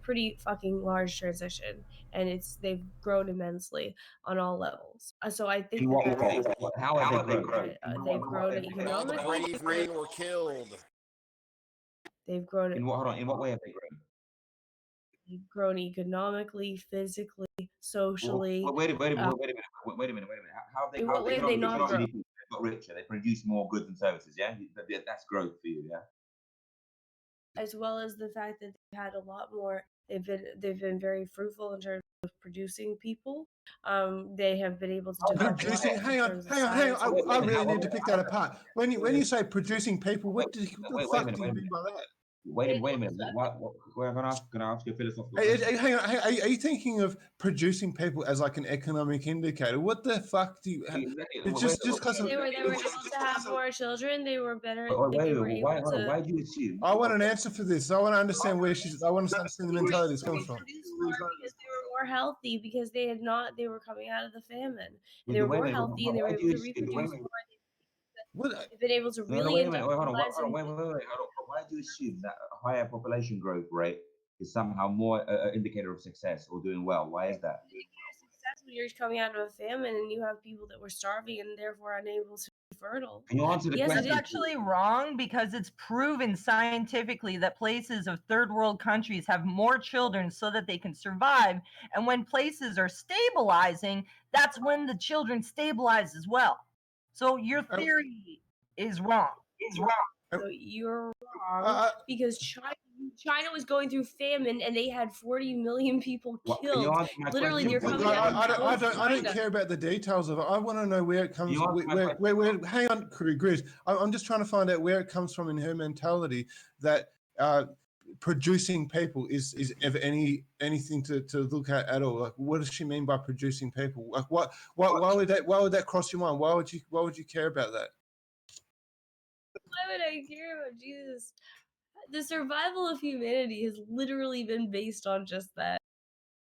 pretty fucking large transition, and they've grown immensely on all levels. So I think In that what that's way? How have they grown? they've grown All the economically. brave men were killed. They've grown In what? Hold on. In what way have they grown? economically, physically, Well, socially. wait a minute. How have they? In How what have way they have they grown? not grown? They got richer. They produce more goods and services. Yeah, that's growth for you. Yeah. As well as the fact that they've had a lot more. They've been very fruitful in terms of producing people. They have been able to develop a lot Producing, in hang on. terms of science. I really need to pick that apart. When you say producing people, what the Wait a fuck minute. do you mean by that? Wait a minute. I'm gonna ask you a philosophical Hey, question. hang on. Are you thinking of producing people as like an economic indicator? What the fuck do you? It's just because They were able to have more children. They were better. They were able to. Why do you assume? I want an answer for this. I want to understand where she's. I want to understand the mentality this comes from. Produced more because they were more healthy, because they had not. They were coming out of the famine. And they Wait were a more minute, healthy, and they were why able do you to assume- reproduce wait a more. What? They've been able to No, really wait a minute. Hold on. industrialize and Wait. Hold on. Why do you assume that a higher population growth rate is somehow more indicator of success or doing well? Why is that? success when you're coming out of a famine and you have people that were starving and therefore unable to be fertile. Can you answer the Yes, it question? That's actually wrong, because it's proven scientifically that places of third world countries have more children so that they can survive. And when places are stabilizing, that's when the children stabilize as well. So your theory is wrong. So you're wrong, because China was going through famine and they had 40 million people Can you killed. answer my Literally, question? you're coming out I don't care about the details of it. I want to know where it comes. You answer my Where? Hang on, Grizz. I'm just trying to find out where it comes from in her mentality that producing people is ever anything to look at all. Like, what does she mean by producing people? Like, why would that cross your mind? Why would you care about that? Why would I care about Jesus? The survival of humanity has literally been based on just that.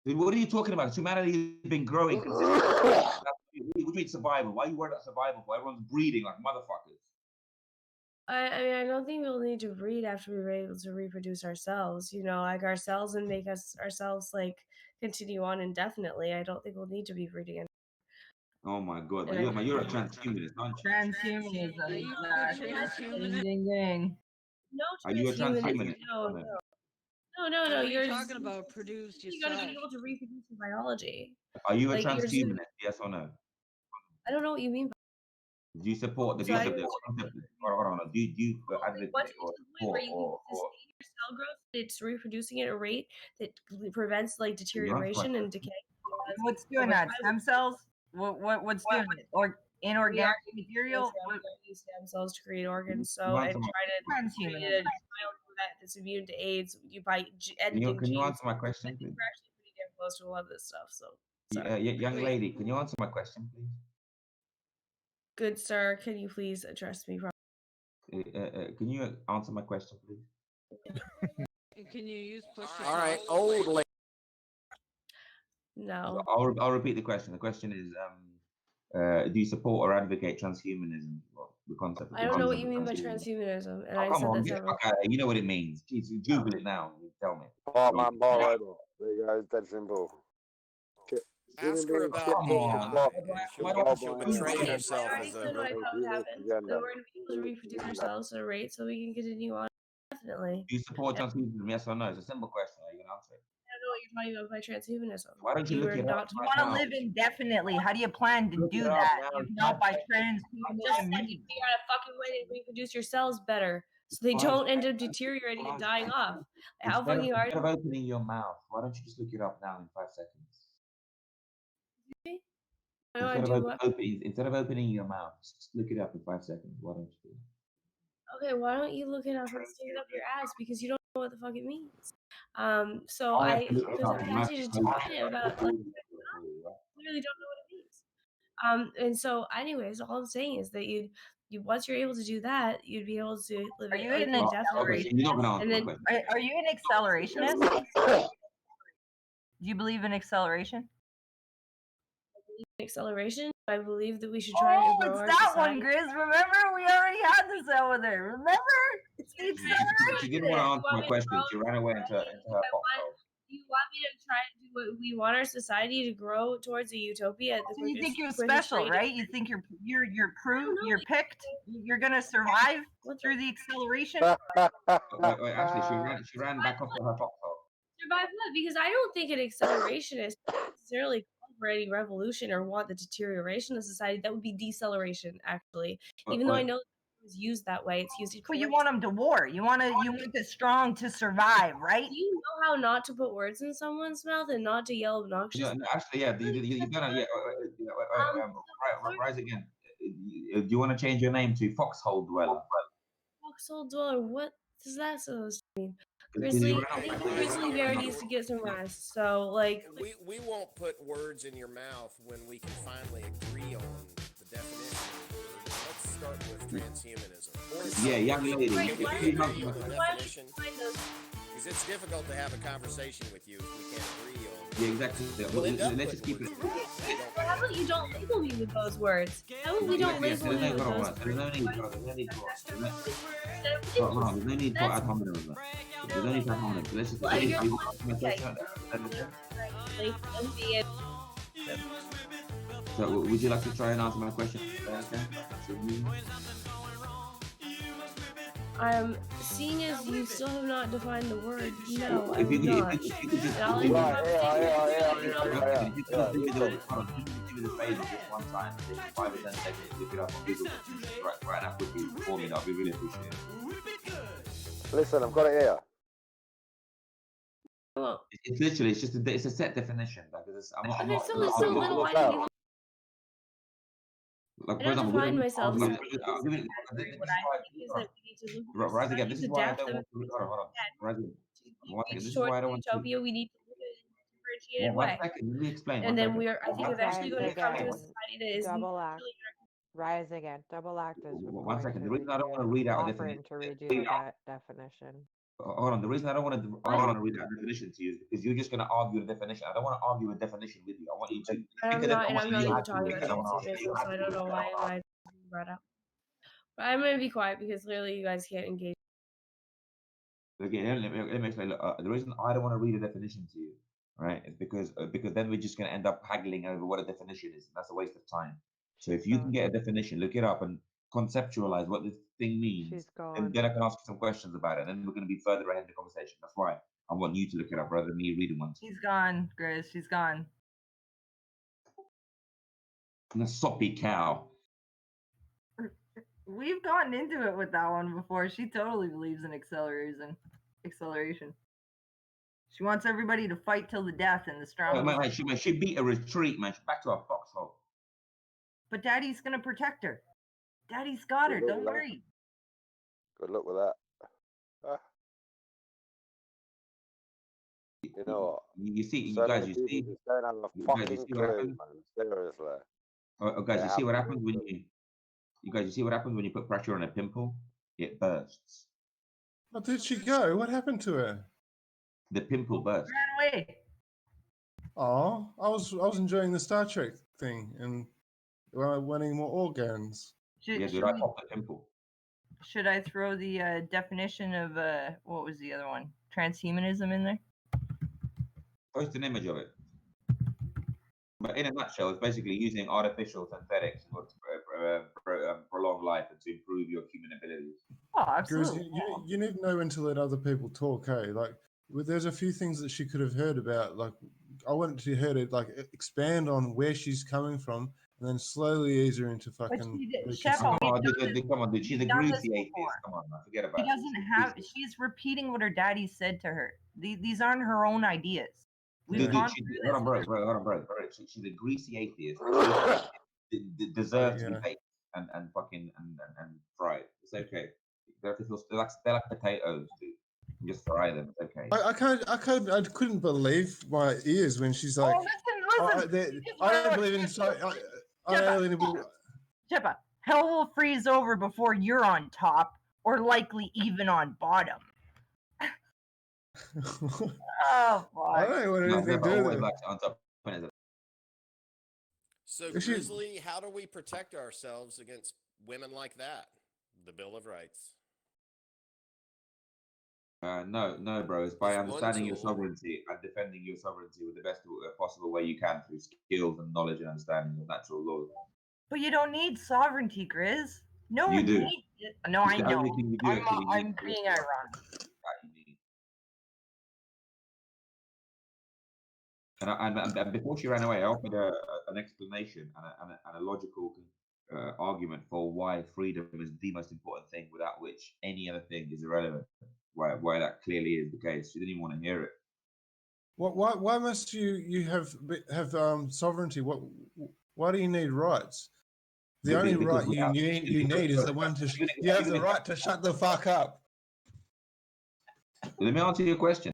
Dude, what are you talking about? Humanity has been growing consistently. What do you mean survival? Why are you worried about survival for? Everyone's breeding like motherfuckers. I mean, I don't think we'll need to breed after we were able to reproduce ourselves, like ourselves, and make ourselves like continue on indefinitely. I don't think we'll need to be breeding. Oh my god, you're a transhumanist, aren't you? Transhumanism. Ding, ding, ding. No, Are you a transhumanism. transhumanist? No. What are you You're talking about? Produce You gotta yourself. be able to reproduce your biology. Are you a Like, you're transhumanist? Yes or no? I don't know what you mean. Do you support the So I- concept? Hold on. Do you advocate What's or where you support can sustain your cell growth? It's reproducing at a rate that prevents like answer deterioration my and decay. What's doing that? Stem cells? What's doing it? Or inorganic material? Use stem cells to create organs. You So and answer try my- to create a child that's immune to AIDS. You by editing Can you genes. answer my question, please? We're actually pretty damn close to a lot of this stuff. So Young lady, can you answer my question, please? good sir, can you please address me properly? Can you answer my question, please? And can you use push All right, yourself? old lady. No. I'll repeat the question. The question is, do you support or advocate transhumanism? Well, the concept. I don't know what you mean by transhumanism, and I Come said on, that several. you know what it means. Jeez, you Google it now. You tell me. Ball man, ball label. There you go. It's that simple. Ask her about Come on. AI. She'll betray herself as So do I a. how it happens. Then we're going to be able to reproduce ourselves at a rate so we can continue on definitely. Do you support transhumanism? Yes or no? It's a simple question. Are you gonna answer it? I don't know what you're talking about by transhumanism. Why don't you look it up? You want to live indefinitely. How do you plan to do that? If not by Just transhumanism. said you figure out a fucking way to reproduce your cells better so they don't end up deteriorating and dying off. How fucking hard? Instead of opening your mouth, why don't you just look it up now in 5 seconds? Instead of opening your mouth, just look it up in 5 seconds. Why don't you do it? Okay, why don't you look it up and stick it up your ass because you don't know what the fuck it means. So I because I've asked you to define it about like, literally don't know what it means. And so anyways, all I'm saying is that you once you're able to do that, you'd be able to live. Are you an accelerationist? And then Are you an accelerationist? Do you believe in acceleration? Acceleration. I believe that we should try to grow it's our that society. one, Grizz. Remember, we already had this over there. Remember? It's the acceleration. She didn't want to answer my question. She ran away into her box. me to try to do what we want our society to grow towards a utopia at the So you think you're quickest special, rate. right? You think you're know, you're picked. You're gonna survive What's through the acceleration. Wait, actually, she ran back off to her foxhole. survive what? Because I don't think an acceleration is necessarily called for any revolution or want the deterioration of society. That would be deceleration, actually. Even though I know it was used that way, it's used But you incorrectly. want them to war. You want the strong to survive, right? Do you know how not to put words in someone's mouth and not to yell obnoxious? Yeah, no, actually, yeah, you done it. Yeah, rise again. Do you want to change your name to Foxhole Dweller? Foxhole dweller, what does that supposed to mean? Because Grizzly, you I ran think off. Grizzly Bear needs to get some rest. So, like, We won't put words in your mouth when we can finally agree on the definition. Let's start with transhumanism. Or Yeah, young lady. Right, if why- you agree know- on the why would definition. you find those? Because it's difficult to have a conversation with you if we can't agree on. Yeah, exactly. We'll end up Let's just keep it. putting words in your mouth. How about you don't label me with those words? How about we don't Yes, label me with those words? there's no need for there's no need for Instead of hold on, there's no need for ad hominem. There's no need for ad hominem. Let's just Well, you you're- ask my question. like, and be it- So would you like to try and answer my question? Seeing as you still have not defined the word, no, I If you would could not. if you could just And I'll if you leave could- the Yeah, conversation yeah, with you. yeah, if you could yeah, do me yeah. the hold on, if you could do me the favor just one time, take 5 or 10 seconds, look it up on Google right now quickly for me, that'd be really appreciated. Listen, I've got it here. Well, It's literally it's a set definition. Like I'm not, if it's so little, why didn't you like I for don't example, define myself I'll so give it- I'll give it- this is what I why- think is that we need to look Rise again. at This the is why I depth don't of want to. Hold on. Rise again. One second. This is towards why I don't want to. utopia, we need to look at it in a differentiated One way. second. Let me explain. And then we are, I think, One eventually second, going to come to a again. society that is Double act. naturally Rise again. Double act is One going second. to The reason I don't redo want to read out a offering definition. to redo that definition. Hold on. The reason I don't want to read out a definition to you is because you're just going to argue the definition. I don't want to argue a definition with you. I want you to. I'm think of not, the and I'm not you even have to talking do it. about I don't wanna argue. transhumanism, so I don't know why I brought up. But I'm going to be quiet because clearly you guys can't engage. Again, let me explain. Look, the reason I don't want to read a definition to you, right, is because then we're just going to end up haggling over what a definition is. And that's a waste of time. So if you can get a definition, look it up and conceptualize what this thing means, She's and gone. then I can ask you some questions about it. And then we're going to be further ahead in the conversation. That's why I want you to look it up rather than me reading one. She's gone, Grizz. She's gone. And a soppy cow. We've gotten into it with that one before. She totally believes in acceleration. She wants everybody to fight till the death and the strong. She beat a retreat, man. She's back to our foxhole. But Daddy's gonna protect her. Daddy's got her. Good luck Don't with that. worry. Good luck with that. You know, You see, you so guys, many you see, people just don't have a you guys, you fucking see what clue, happened? man. Seriously. Guys, They you see what haven't happens when you guys, you see what happens when you put pressure on a pimple? It bursts. Oh, did she go? What happened to her? The pimple bursts. Ran away. Oh, I was enjoying the Star Trek thing and winning more organs. Should, Yeah, should dude, I we- popped the pimple. should I throw the definition of what was the other one? Transhumanism in there? Post an image of it. But in a nutshell, it's basically using artificial synthetics in order to prolong life and to improve your human abilities. Oh, Because absolutely. you need to know when to let other people talk, hey? Like, there's a few things that she could have heard about. Like, I wanted to her to like expand on where she's coming from, and then slowly ease her into But fucking. she did, the Shepard, Oh, we've done this- come on, dude. She's a we've done this greasy atheist. before. Come on, man. Forget about She it. doesn't She's a have. greasy- She's repeating what her daddy said to her. These aren't her own ideas. We've Dude, gone she, through hold this. on, bro. She's a greasy atheist. Deserves to be Yeah. baked and fucking and fried. It's okay. They're like potatoes, dude. You just fry them. It's okay. I couldn't believe my ears when she's like, Oh, listen. I don't believe in I only believe. Shepard, hell will freeze over before you're on top, or likely even on bottom. Oh, I fuck. don't want No, anything to never do with always it. like on top. When it's So, Is she- Grizzly, how do we protect ourselves against women like that? The Bill of Rights. No, bro. It's by It's one understanding your tool. sovereignty and defending your sovereignty with the best possible way you can through skills and knowledge and understanding of natural laws. But you don't need sovereignty, Grizz. No You one do. needs it. No, It's I the know. only thing you do actually need. I'm being ironic. That you need. And before she ran away, I offered an explanation and a logical argument for why freedom is the most important thing, without which any other thing is irrelevant. Why that clearly is the case. She didn't even want to hear it. Why must you have sovereignty? Why do you need rights? The only Because right you need is the one to. You have the right to shut the fuck up. Let me answer your question.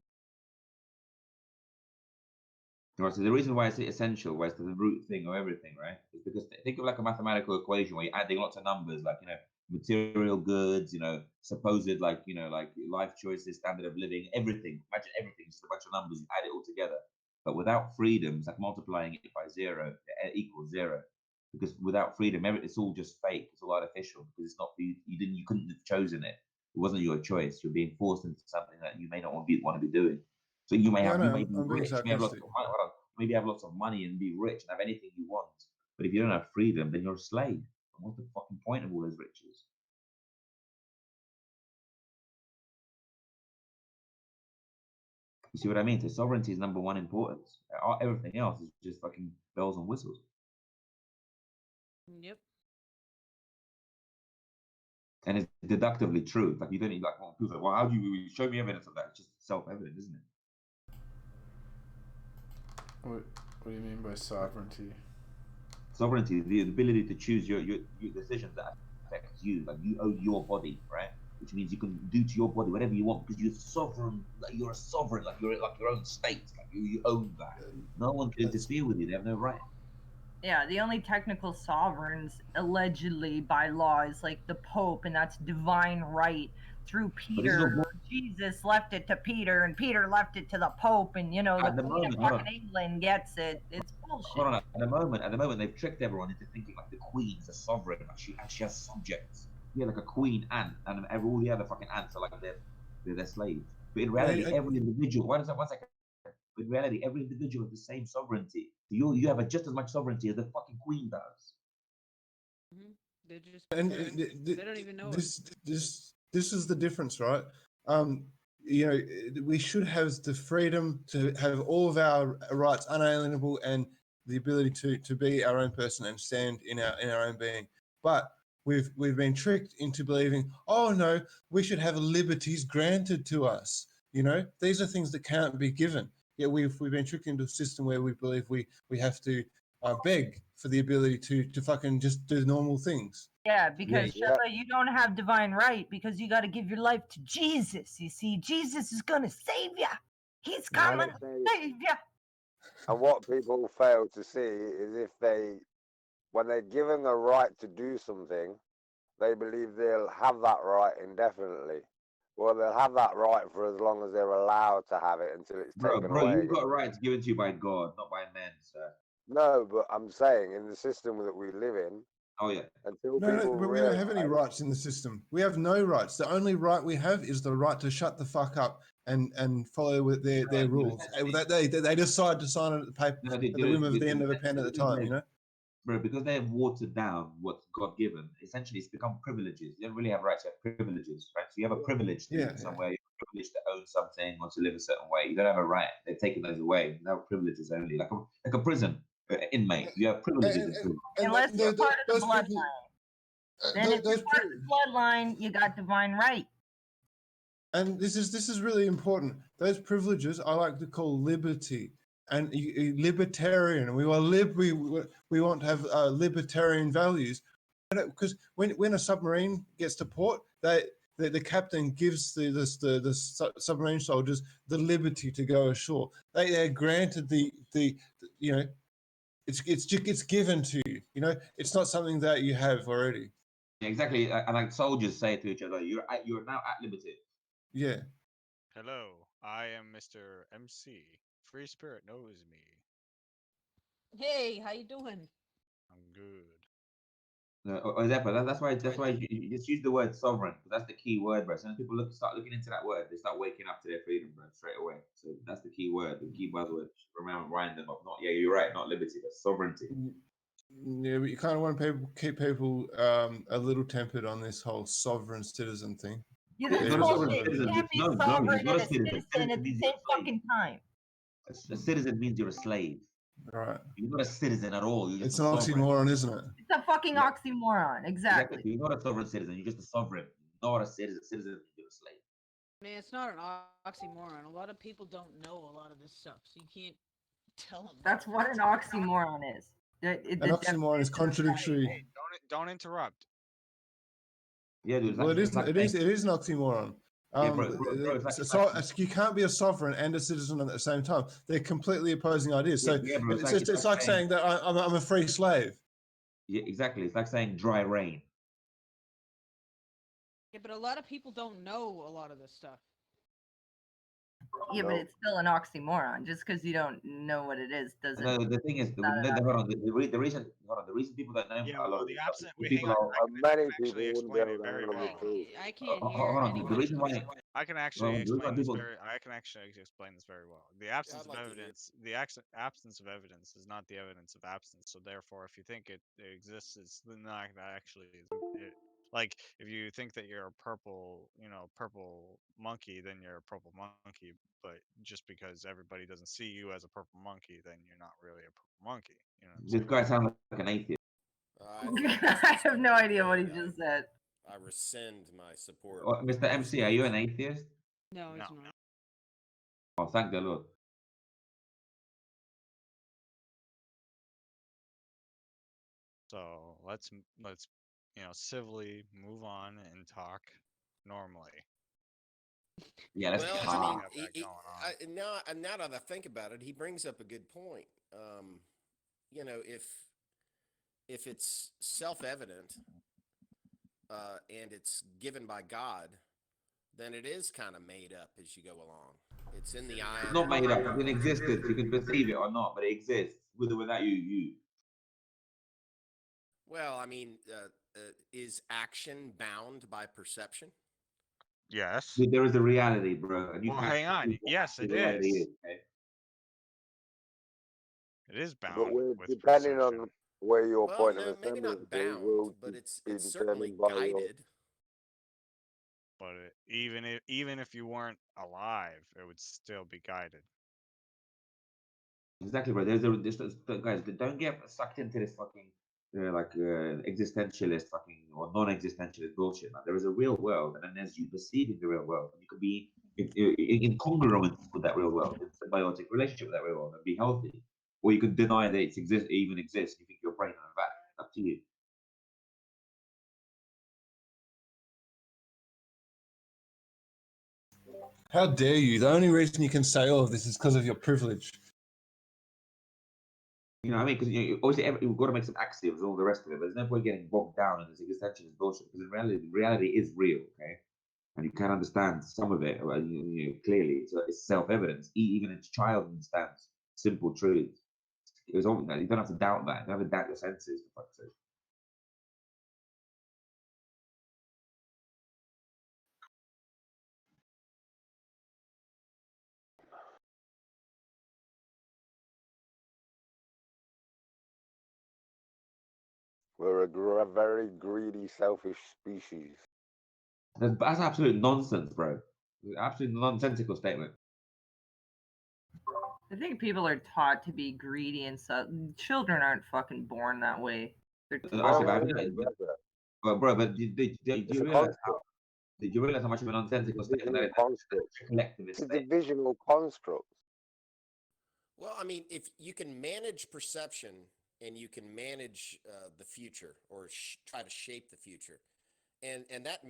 Right, so the reason why it's essential, why it's the root thing of everything, right? Is because think of like a mathematical equation where you're adding lots of numbers, like material goods, supposed like like life choices, standard of living, everything. Imagine everything, just a bunch of numbers. You add it all together, but without freedom, it's like multiplying it by zero equals zero. Because without freedom, it's all just fake. It's all artificial because it's not you couldn't have chosen it. It wasn't your choice. You're being forced into something that you may not want to be doing. So you may Yeah, have, no, you may be I'm being rich, you may have lots sarcastic. of money, hold on, maybe have lots of money and be rich and have anything you want. But if you don't have freedom, then you're a slave. And what's the fucking point of all those riches? You see what I mean? So sovereignty is number one importance. Everything else is just fucking bells and whistles. Yep. And it's deductively true. Like you don't need like proof. Well, how do you show me evidence of that? It's just self-evident, isn't it? What do you mean by sovereignty? Sovereignty, the ability to choose your decisions that affect you. Like you own your body, right? Which means you can do to your body whatever you want because you're sovereign. Like you're a sovereign. Like you're like your own state. Like you own that. No one can interfere with you. They have no right. Yeah, the only technical sovereigns allegedly by law is like the Pope, and that's divine right through Peter. Jesus left it to Peter, and Peter left it to the Pope, and the Queen of fucking England gets it. It's bullshit. Hold on, at the moment, they've tricked everyone into thinking like the Queen's a sovereign, like she has subjects. Yeah, like a queen ant, and all the other fucking ants are like they're slaves. But in reality, every individual. One second. In reality, every individual has the same sovereignty. You have just as much sovereignty as the fucking Queen does. They just And they don't even know this is the difference, right? We should have the freedom to have all of our rights unalienable and the ability to be our own person and stand in our own being. But we've been tricked into believing, oh no, we should have liberties granted to us. These are things that can't be given. Yeah, we've been tricked into a system where we believe we have to beg for the ability to fucking just do normal things. Yeah, because Shella, you don't have divine right because you got to give your life to Jesus. You see, Jesus is gonna save you. He's coming to save you. And what people fail to see is when they're given the right to do something, they believe they'll have that right indefinitely. Well, they'll have that right for as long as they're allowed to have it until it's taken away. You've got rights given to you by God, not by men, sir. No, but I'm saying in the system that we live in. Oh yeah. Until no, but we don't have any rights in the system. We have no rights. The only right we have is the right to shut the fuck up and follow with their rules. They decide to sign it at the paper at the whim of the end of a pen at the time. Bro, because they have watered down what's God given, essentially it's become privileges. You don't really have rights, you have privileges, right? So you have a privilege to live somewhere, you have a privilege to own something or to live a certain way. You don't have a right. They've taken those away. You have privileges only, like a prison inmate. You have privileges. Unless you're part of the bloodline. Then if you're part of the bloodline, you got divine right. And this is really important. Those privileges I like to call liberty. And libertarian, we want to have libertarian values, because when a submarine gets to port, the captain gives the submarine soldiers the liberty to go ashore. They are granted it's given to you. It's not something that you have already. Exactly, and like soldiers say to each other, you're now at liberty. Yeah. Hello, I am Mr. MC. Free Spirit knows me. Hey, how you doing? I'm good. That's why you just use the word sovereign, because that's the key word, bro. So when people start looking into that word, they start waking up to their freedom, bro, straight away. So that's the key word, the key buzzword. Remember, wind them up. Not you're right, not liberty, but sovereignty. Yeah, but you kind of want to keep people a little tempered on this whole sovereign citizen thing. Yeah, He's that's not a sovereign bullshit. You citizen. can't be No, he's sovereign not and a a citizen. citizen at the Means same you're a slave. fucking time. A citizen means you're a slave. Right. You're not a citizen at all. You're just It's a an sovereign. oxymoron, isn't it? It's a fucking Yeah. oxymoron. Exactly. You're not a sovereign citizen. You're just a sovereign. You're not a citizen. Citizen means you're a slave. Man, it's not an oxymoron. A lot of people don't know a lot of this stuff, so you can't tell them. That's what an oxymoron is. An oxymoron is contradictory. Hey, don't interrupt. Yeah, dude. Well, it is. like It is an oxymoron. Yeah, bro, it's like you can't be a sovereign and a citizen at the same time. They're completely opposing ideas. So Yeah, bro, it's like saying that I'm a free slave. Yeah, exactly. It's like saying dry rain. Yeah, but a lot of people don't know a lot of this stuff. Yeah, but it's still an oxymoron. Just because you don't know what it is doesn't. No, the thing is, the reason people don't know Yeah, a lot well, of the this stuff absent. is Wait, people hang on. are. Many Actually, people wouldn't be explain able it to very handle well. the truth. I can't Hold hear on. The anyone. reason why I can actually the reason why explain this people. very. I can actually explain this very well. The absence of like to hear evidence. The absence of evidence is not the evidence of absence. So therefore, if you think it exists, it's not actually. Like if you think that you're a purple monkey, then you're a purple monkey. But just because everybody doesn't see you as a purple monkey, then you're not really a purple monkey. You know what I'm This saying? guy sounds like an atheist. I have no idea what he just said. I rescind my support. Mr. MC, are you an atheist? No, he's No. not. Oh, thank the Lord. So let's civilly move on and talk normally. Yeah, let's Well, talk. now that I think about it, he brings up a good point. If it's self-evident and it's given by God, then it is kind of made up as you go along. It's in the eye. It's not made up. It's in existence. You can perceive it or not, but it exists. With or without you. Well, I mean, is action bound by perception? Yes. There is a reality, bro. And you Well, can't hang on. perceive what Yes, it reality is. okay? It is bound But with depending perception. on where your Well, point no, of maybe assembly not is, it will bound, but it's be certainly determined by your. guided. But even if you weren't alive, it would still be guided. Exactly, bro. Guys, don't get sucked into this fucking existentialist fucking or non-existentialist bullshit. Man. There is a real world, and then there's you perceiving the real world. You could be in congruence with that real world, in symbiotic relationship with that real world, and be healthy. Or you could deny that it even exists. You think your brain on that. Up to you. How dare you? The only reason you can say all of this is because of your privilege. You know what I mean? Because obviously we've got to make some axioms and all the rest of it, but there's no point getting bogged down in this existentialist bullshit. Because in reality is real, okay? And you can understand some of it clearly. It's self-evident. Even a child understands simple truths. You don't have to doubt that. You don't have to doubt your senses, for fuck's sake. We're a very greedy, selfish species. That's absolute nonsense, bro. Absolutely nonsensical statement. I think people are taught to be greedy and stuff. Children aren't fucking born that way. They're taught. But did you realize how much of a nonsensical statement that is? Collectivist It's a divisional construct. Well, I mean, if you can manage perception and you can manage the future or try to shape the future, and that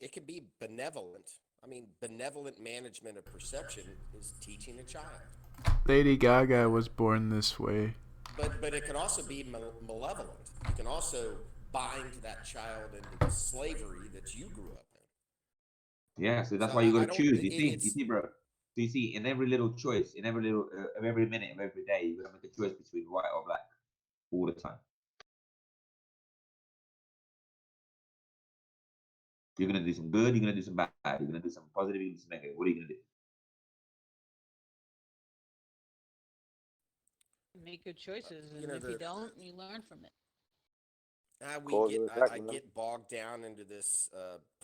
it can be benevolent. I mean, benevolent management of perception is teaching a child. Lady Gaga was born this way. But it can also be malevolent. You can also bind that child into the slavery that you grew up in. Yeah, so that's why you got to choose. You see, bro. So you see, in every little choice, in every little, every minute of every day, you got to make a choice between white or black all the time. You're gonna do some good. You're gonna do some bad. You're gonna do some positive. You're gonna do some negative. What are you gonna do? Make good choices, you and know if you the don't, you learn from it. Cause and effect, I man. get bogged down into this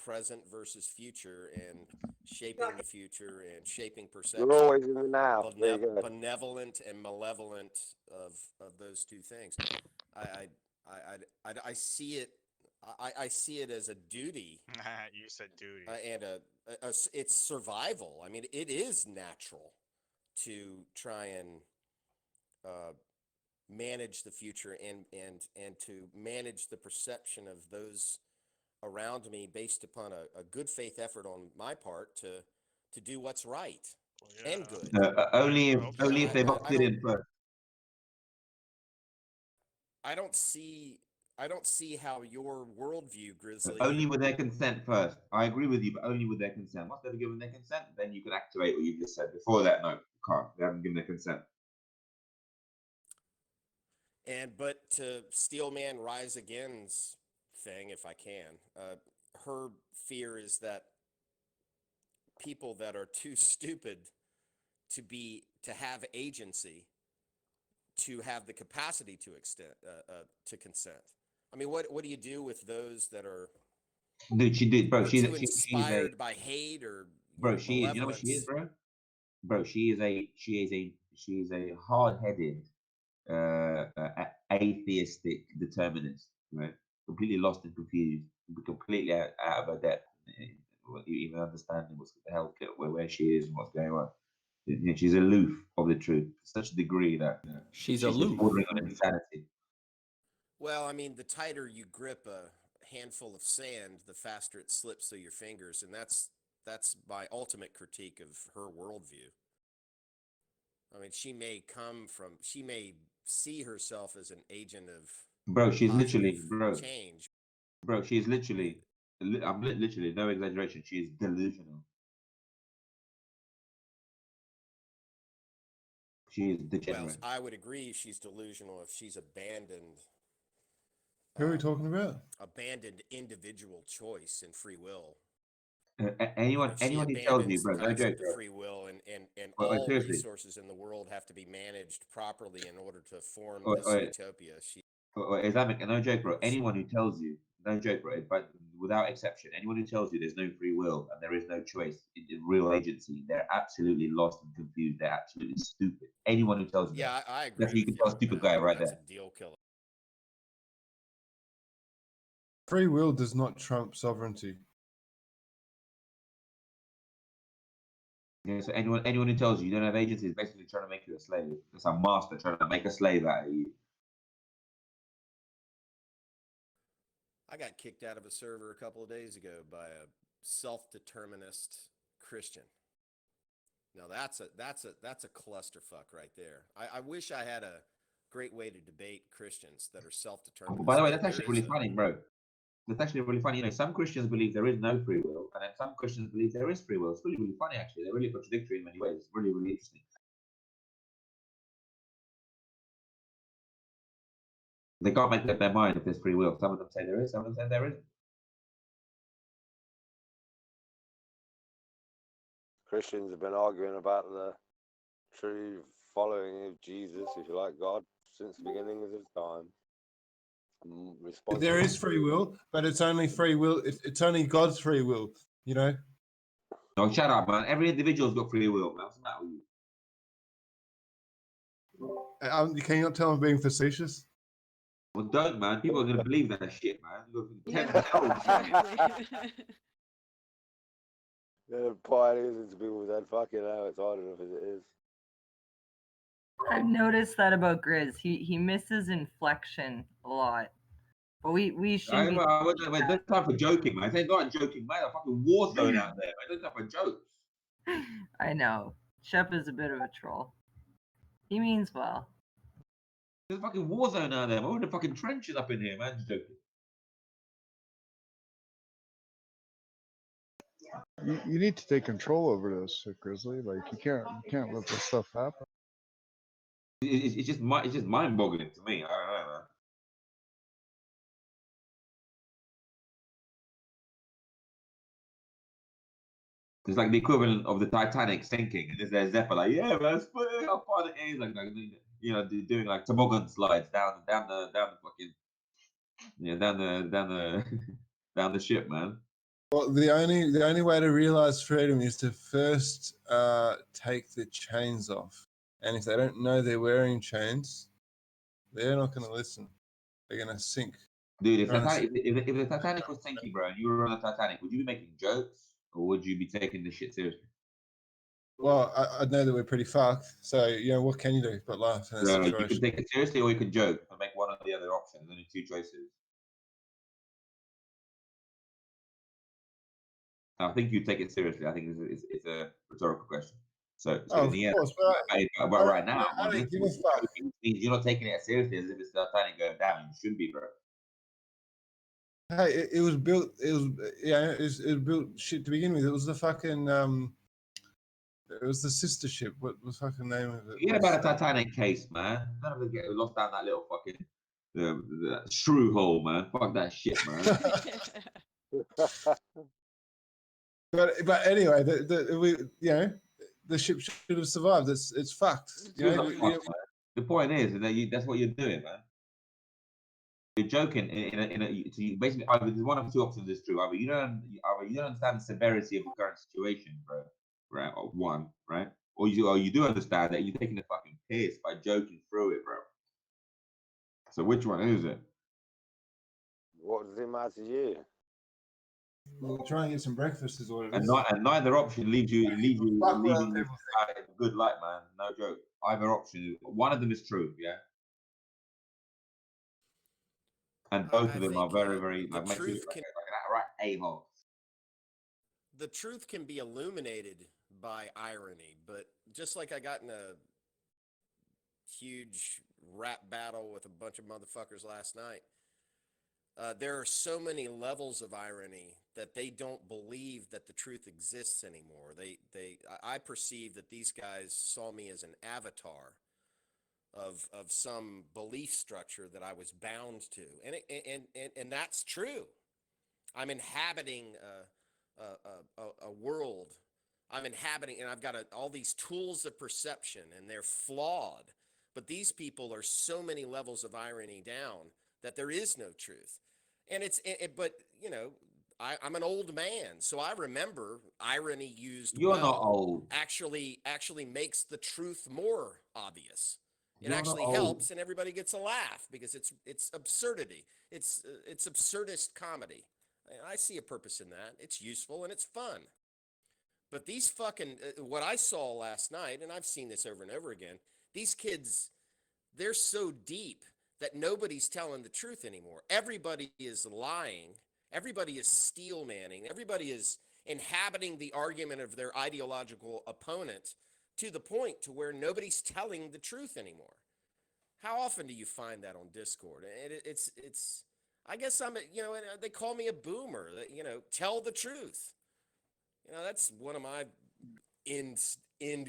present versus future and shaping the future and shaping You're perception, always in the now. There you go. benevolent and malevolent of those two things. I I see it. I see it as a duty You said duty. and it's survival. I mean, it is natural to try and uh, manage the future and to manage the perception of those around me based upon a good faith effort on my part to do what's right Well, and yeah. good. Only I if hope so. only if they've I opted in first. I don't see how your worldview, Grizzly. Only with their consent first. I agree with you, but only with their consent. Once they've given their consent, then you can activate what you just said. Before that, no, you can't. They haven't given their consent. But to Steelman Rise Again's thing, if I can, her fear is that people that are too stupid to have agency, to have the capacity to consent. I mean, what do you do with those that are Dude, she did, bro. too She's inspired by hate or bro. She is. You know what she is, malevolence? bro. She is a hard-headed, atheistic determinist, right? Completely lost and confused, completely out of her depth, even understanding what's the hell, where she is and what's going on. She's aloof of the truth to such a degree that She's she's aloof. bordering on insanity. Well, I mean, the tighter you grip a handful of sand, the faster it slips through your fingers, and that's my ultimate critique of her worldview. I mean, she may see herself as an agent of Bro, she's literally, positive change. bro, she's literally, I'm literally, no exaggeration, she is delusional. She is Well, degenerate. I would agree she's delusional if she's abandoned. Who are we talking about? Abandoned individual choice and free will. Anyone who tells you, The bro, no joke, concept bro. of free will and Wait, all seriously. resources in the world have to be managed properly in order to form Wait, this utopia. Islamic, no joke, bro. Anyone who tells you, no joke, bro, but without exception, anyone who tells you there's no free will and there is no choice in real agency, they're absolutely lost and confused. They're absolutely stupid. Anyone who tells you that. I agree. That's you can tell a stupid guy right that's there. a deal killer. Free will does not trump sovereignty. Yeah, so anyone who tells you don't have agency is basically trying to make you a slave. It's a master trying to make a slave out of you. I got kicked out of a server a couple of days ago by a self-determinist Christian. Now that's a clusterfuck right there. I wish I had a great way to debate Christians that are self-determined. By the way, that's actually really funny, bro. That's actually really funny. You know, some Christians believe there is no free will, and then some Christians believe there is free will. It's really, really funny, actually. They're really contradictory in many ways. It's really, really interesting. They can't make up their mind if there's free will. Some of them say there is, some of them say there isn't. Christians have been arguing about the true following of Jesus, if you like, God, since the beginning of time. There is free will, but it's only free will. It's only God's free will, you know. No, shut up, man. Every individual's got free will, man. What's the matter with you? Can you not tell I'm being facetious? Well, don't, man. People are going to believe that shit, man. The point is, into people's head, fucking hell, it's hard enough as it is. I've noticed that about Grizz. He misses inflection a lot. But we shouldn't Wait, don't time for joking, man. It's not a joking, man. A fucking war zone out there, man. Don't time for jokes. I know. Shep is a bit of a troll. He means well. There's a fucking war zone out there. We're in the fucking trenches up in here, man. Just joking. You need to take control over this, Grizzly. Like you can't let this stuff happen. It's just mind-boggling to me. I don't know, man. It's like the equivalent of the Titanic sinking, and there's Zephyr like, yeah, man, split it up on the A's, like you know, doing like toboggan slides down the fucking, yeah, down the down the ship, man. Well, the only way to realize freedom is to first take the chains off, and if they don't know they're wearing chains, they're not going to listen. They're going to sink. Dude, if Right. if the Titanic was sinking, bro, and you were on the Titanic, would you be making jokes or would you be taking this shit seriously? Well, I know that we're pretty fucked, so you know what can you do but laugh in that No, you situation? could take it seriously or you could joke and make one or the other option. There's only two choices. I think you take it seriously. I think it's a rhetorical question. So Oh, in of the end, course, but right now, I don't give a fuck. you're not taking it as seriously as if it's the Titanic going down. You should be, bro. Hey, it was built. It was yeah. It was built shit to begin with. It was the fucking It was the sister ship. What was the fucking name of it? Forget about a Titanic case, man. None of them get lost down that little fucking the shrew hole, man. Fuck that shit, man. But anyway, the ship should have survived. It's fucked. You know, The point is that that's what you're doing, man. You're joking so you basically either there's one of two options is true. Either you don't understand the severity of the current situation, bro. Right? Or one, right? Or you do understand that you're taking the fucking piss by joking through it, bro. So which one is it? What does it matter to you? We'll try and get some breakfast is what it And is. neither option leaves you Fuck what leaving other you people a good light, man. No joke. Either option, one of them is true, yeah. And both of them are very, very the like makes you truth like, can like right a-hole. the truth can be illuminated by irony, but just like I got in a huge rap battle with a bunch of motherfuckers last night, there are so many levels of irony that they don't believe that the truth exists anymore. I perceive that these guys saw me as an avatar of some belief structure that I was bound to, and that's true. I'm inhabiting a world. I'm inhabiting, and I've got all these tools of perception, and they're flawed. But these people are so many levels of irony down that there is no truth. And but you know, I'm an old man, so I remember irony used You're well not old. actually makes the truth more obvious. It You're not actually old. helps, and everybody gets a laugh because it's absurdity. It's absurdist comedy. I see a purpose in that. It's useful and it's fun. But these fucking what I saw last night, and I've seen this over and over again. These kids, they're so deep that nobody's telling the truth anymore. Everybody is lying. Everybody is steel manning. Everybody is inhabiting the argument of their ideological opponent to the point to where nobody's telling the truth anymore. How often do you find that on Discord? It's I guess they call me a boomer. Tell the truth. That's one of my end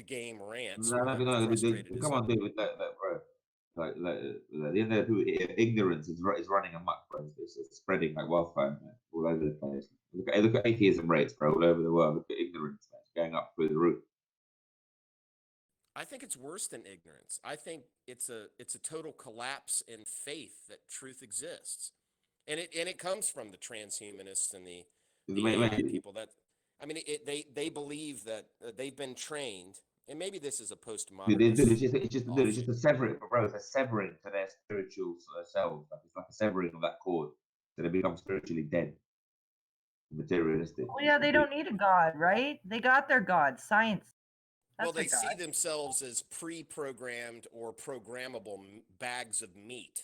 game rants. No, When I'm frustrated. come on, dude, bro. Like, at the end of the ignorance is running amok, bro. It's spreading like wildfire, man, all over the place. Look at atheism rates, bro, all over the world. Look at ignorance, man, it's going up through the roof. I think it's worse than ignorance. I think it's a total collapse in faith that truth exists, and it comes from the transhumanists and the AI people. They believe that they've been trained, and maybe this is a postmodernist. It's just a severing, bro. It's a severing to their spiritual selves. Like, it's like a severing of that cord, so they become spiritually dead, materialistic. Well, yeah, they don't need a god, right? They got their god, science. Well, they see themselves as pre-programmed or programmable bags of meat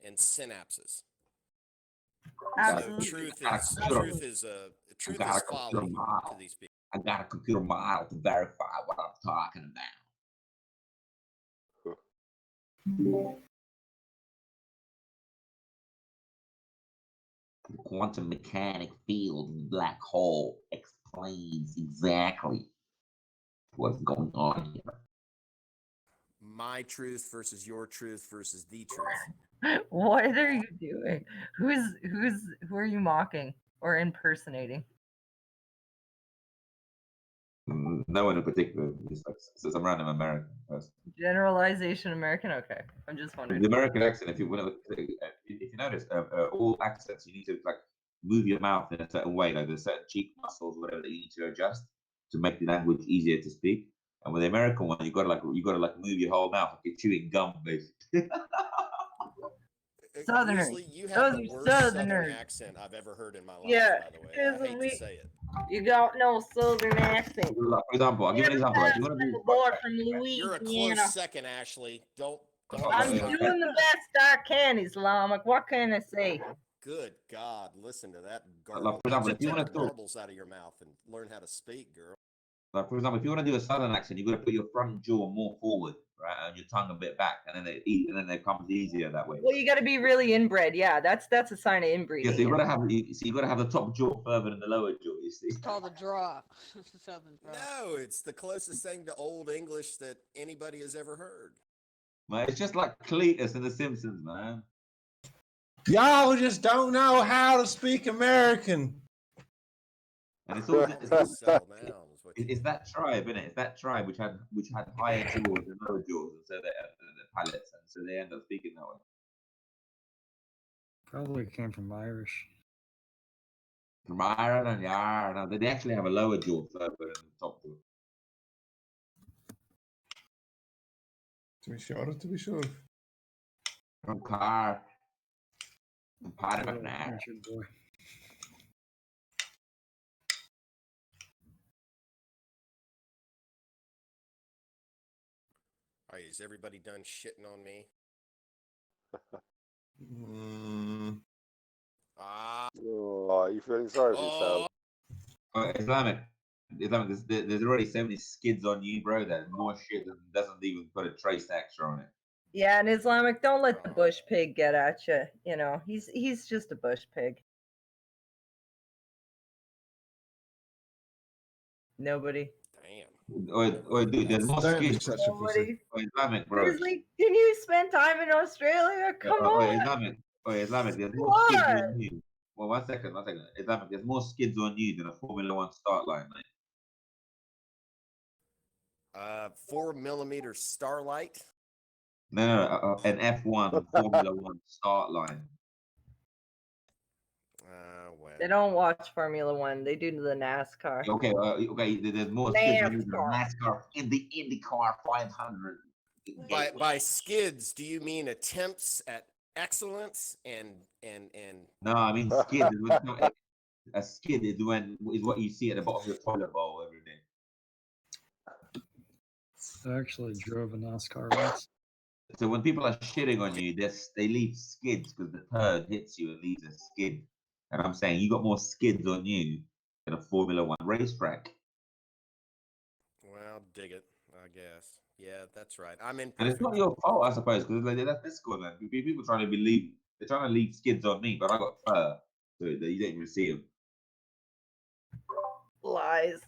and synapses. Absolutely. So truth is folly to these people. I got a computer model to verify what I'm talking about. The quantum mechanic field in the black hole explains exactly what's going on here. My truth versus your truth versus the truth. What are you doing? Who are you mocking or impersonating? No one in particular. Just like some random American person. Generalization American. Okay, I'm just wondering. The American accent, if you notice, all accents you need to like move your mouth in a certain way, like there's certain cheek muscles, whatever that you need to adjust to make the language easier to speak. And with the American one, you gotta like move your whole mouth like you're chewing gum, basically. Southerners. Grizzly, you have Those the are worst Southern Southerners. accent I've ever heard in my life. Yeah, By the way, because I hate we, to say it. you got no Southern accent. Like, for example, I'll give you an example. Like, you want to I'm do a boy from You're a Louisiana. close second, Ashley. Don't. I'm doing the best I can, Islamic. What can I say? Good God, listen to that Like, garble. for example, Take if you want the to talk, garbles out of your mouth and learn how to speak, girl. like for example, if you want to do a Southern accent, you got to put your front jaw more forward, right, and your tongue a bit back, and then it comes easier that way. Well, you got to be really inbred. Yeah, that's a sign of inbreeding. Yeah, so you got to have the top jaw further than the lower jaw. You see. It's called a draw. Southern draw. No, it's the closest thing to Old English that anybody has ever heard. Man, it's just like Cletus in The Simpsons, man. Y'all just don't know how to speak American. And it's all Settle down, is what you it's that tribe, isn't it? It's that tribe which had higher jaws and lower jaws, and so they the palates, and so they end up speaking that way. Probably came from Irish. From Ireland, yeah, no, they actually have a lower jaw further than the top jaw. To be sure. From Car. From part of it now. Richard boy. All right, is everybody done shitting on me? Oh, you feeling sorry for yourself? Islamic, there's already so many skids on you, bro. That more shit that doesn't even put a trace extra on it. Yeah, and Islamic, don't let the bush pig get at you. You know, he's just a bush pig. Nobody. Damn. Or dude, there's more Don't be skids. such a pussy. Islamic, bro. Grizzly, can you spend time in Australia? Come on. Islamic, there's more skids on you. Well, one second. Islamic, there's more skids on you than a Formula One start line, mate. 4mm Starlight. No, an F1 Formula One start line. Well. They don't watch Formula One. They do the NASCAR. Okay. There's more skids on you than NASCAR in the IndyCar 500. By skids, do you mean attempts at excellence and? No, I mean skid. A skid is what you see at the bottom of your toilet bowl every day. I actually drove a NASCAR once. So when people are shitting on you, they leave skids because the turd hits you and leaves a skid. And I'm saying you got more skids on you than a Formula One racetrack. Well, dig it, I guess. Yeah, that's right. I'm in. And it's not your fault, I suppose, because that's Discord, man. People trying to they're trying to leave skids on me, but I got fur, so you don't even see them. Lies.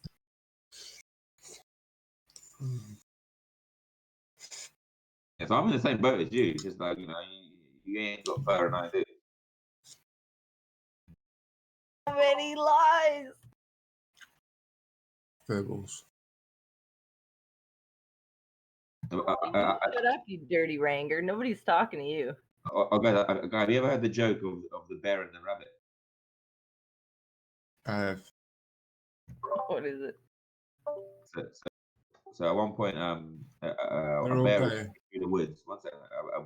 Yeah, so I'm in the same boat as you. It's just like, you ain't got fur and I do. Many lies. Fables. Shut up, you dirty ranger. Nobody's talking to you. Okay, have you ever heard the joke of the bear and the rabbit? I have. What is it? So at one point, a bear is walking through the woods. One second,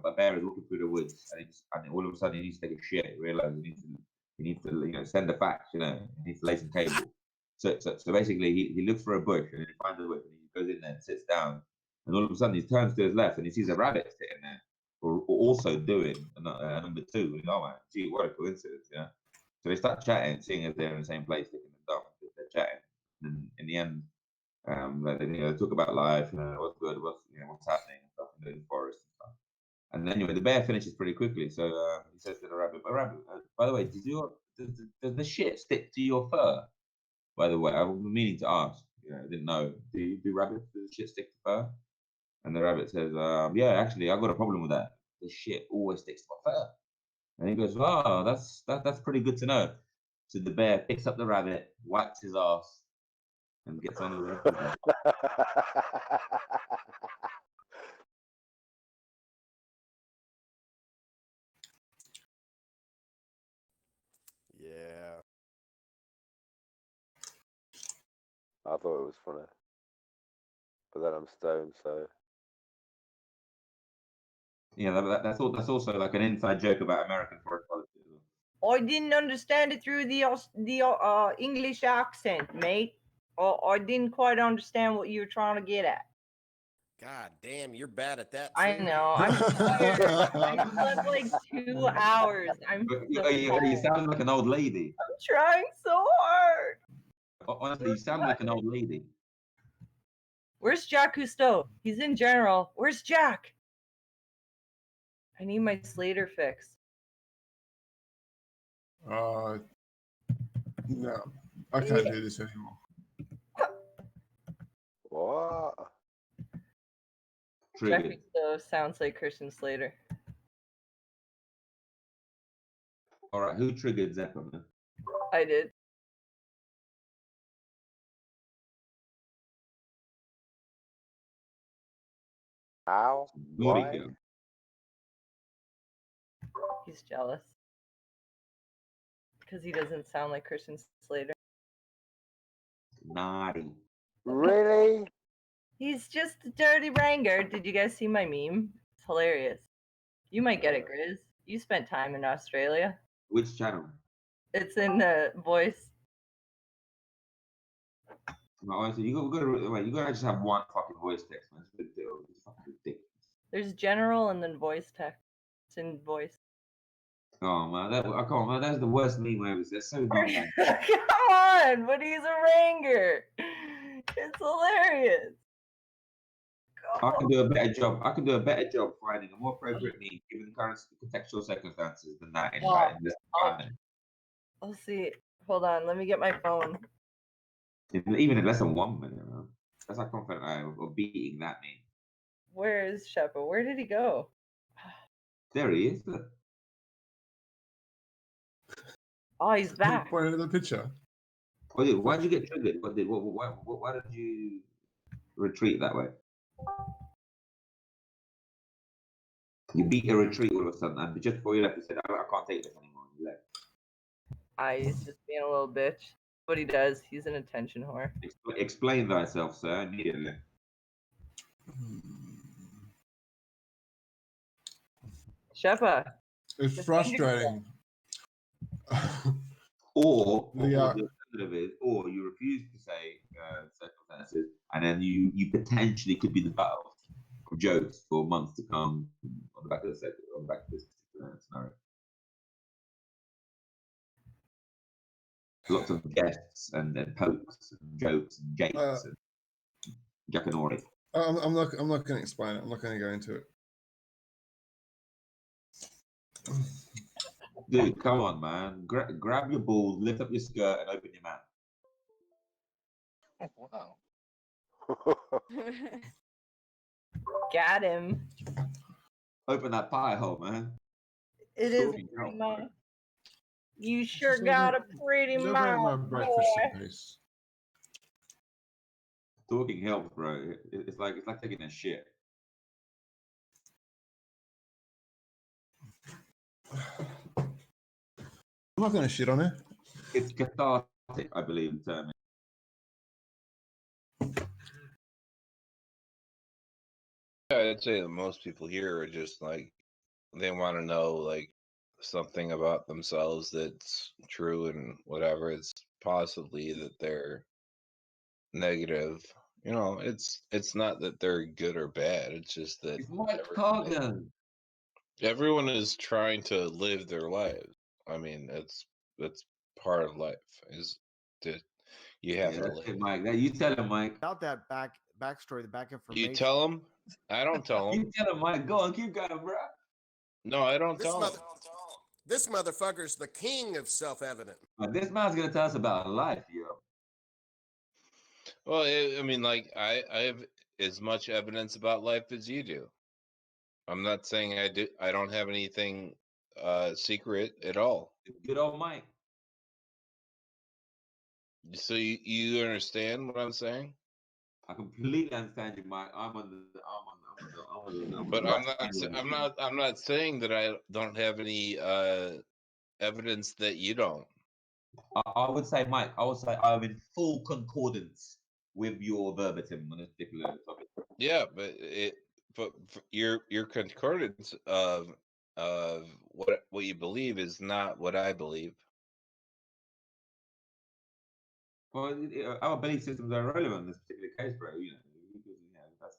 a bear is walking through the woods, and all of a sudden he needs to take a shit. He realizes he needs to send a fax. He needs to lay some cable. So basically, he looks for a bush and he finds a bush and he goes in there and sits down. And all of a sudden, he turns to his left and he sees a rabbit sitting there, or also doing number two. Oh man, gee, what a coincidence, yeah. So they start chatting, seeing as they're in the same place, taking them down. They're chatting, and in the end, they talk about life, what's good, what's happening, and stuff in the forest and stuff. And anyway, the bear finishes pretty quickly. So he says to the rabbit, by the way, does the shit stick to your fur? By the way, I've been meaning to ask. I didn't know. Do rabbits, does the shit stick to fur? And the rabbit says, yeah, actually, I've got a problem with that. The shit always sticks to my fur. And he goes, oh, that's pretty good to know. So the bear picks up the rabbit, whacks his ass, and gets on with it. Yeah. I thought it was funny, but then I'm stoned, so Yeah, that's also like an inside joke about American foreign policy. I didn't understand it through the English accent, mate. I didn't quite understand what you were trying to get at. God damn, you're bad at that I too. know. I'm tired. I slept like 2 hours. I'm so You tired. sound like an old lady. I'm trying so hard. Honestly, you sound like an old lady. Where's Jack Cousteau? He's in general. Where's Jack? I need my Slater fix. No, I can't do this anymore. what? Jack Triggered. Cousteau sounds like Christian Slater. All right, who triggered Zeppa, man? I did. How? Naughty Why? girl. He's jealous. Because he doesn't sound like Christian Slater. Naughty. Really? He's just a dirty ranger. Did you guys see my meme? It's hilarious. You might get it, Grizz. You spent time in Australia. Which channel? It's in the voice. No, honestly, you gotta just have one fucking voice text, man. It's ridiculous. It's fucking ridiculous. There's general and then voice text. It's in voice. Oh man, come on, man. That's the worst meme ever. That's so dumb, man. Come on, but he's a ranger. It's hilarious. I can do a better job. I can do a better job finding a more appropriate meme given the current contextual circumstances than that in this climate. I'll see. Hold on, let me get my phone. Even in less than 1 minute, man. That's how confident I am of beating that meme. Where is Shepard? Where did he go? There he is. Look. Oh, he's back. Point at the picture. Oh, dude, why did you get triggered? Why did you retreat that way? You beat a retreat all of a sudden, and just before you left, you said, I can't take this anymore. You left. He's just being a little bitch. What he does, he's an attention whore. Explain thyself, sir, immediately. Shepa. It's frustrating. Or The, the alternative is, or you refuse to say circumstances, and then you potentially could be the butt of jokes for months to come on the back of this particular scenario. Lots of guests and pokes and jokes and jakes and Jackanory. I'm not going to explain it. I'm not going to go into it. Dude, come on, man. Grab your balls, lift up your skirt, and open your mouth. Oh, wow. Got him. Open that pie hole, man. It is Talking pretty help, much. man. You sure Just got a open- pretty Just open up my mouth, breakfast boy. in peace. Talking helps, bro. It's like taking a shit. I'm not going to shit on it. It's cathartic, I believe, the term. Yeah, I'd say that most people here are just like they want to know like something about themselves that's true and whatever. It's possibly that they're negative. You know, it's not that they're good or bad. It's just that It's Mike Cargan. everyone is trying to live their lives. I mean, that's part of life is that you have to That's live. it, Mike. You tell him, Mike. Without that backstory, the back information. You tell them. I don't tell them. You tell him, Mike. Go on, keep going, bro. No, I don't tell them. This motherfucker's the king of self-evident. This man's gonna tell us about life, yo. Well, I mean, like I have as much evidence about life as you do. I'm not saying I do. I don't have anything secret at all. Good old Mike. So you understand what I'm saying? I completely understand you, Mike. I'm on But the right side of this thing. I'm not saying that I don't have any evidence that you don't. I would say, Mike, I would say I'm in full concordance with your verbatim on this particular topic. Yeah, but your concordance of what you believe is not what I believe. Well, our belief systems are irrelevant in this particular case, bro. You know, that's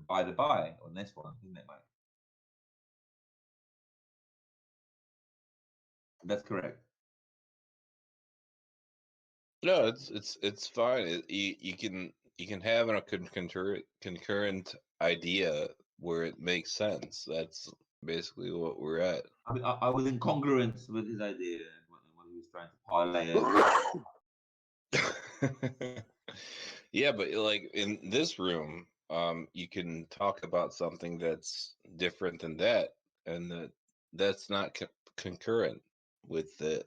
by the by on this one, isn't it, Mike? That's correct. No, it's fine. You can have a concurrent idea where it makes sense. That's basically what we're at. I mean, I was in congruence with his idea and what he was trying to parlay it. Yeah, but like in this room, you can talk about something that's different than that, and that's not concurrent with the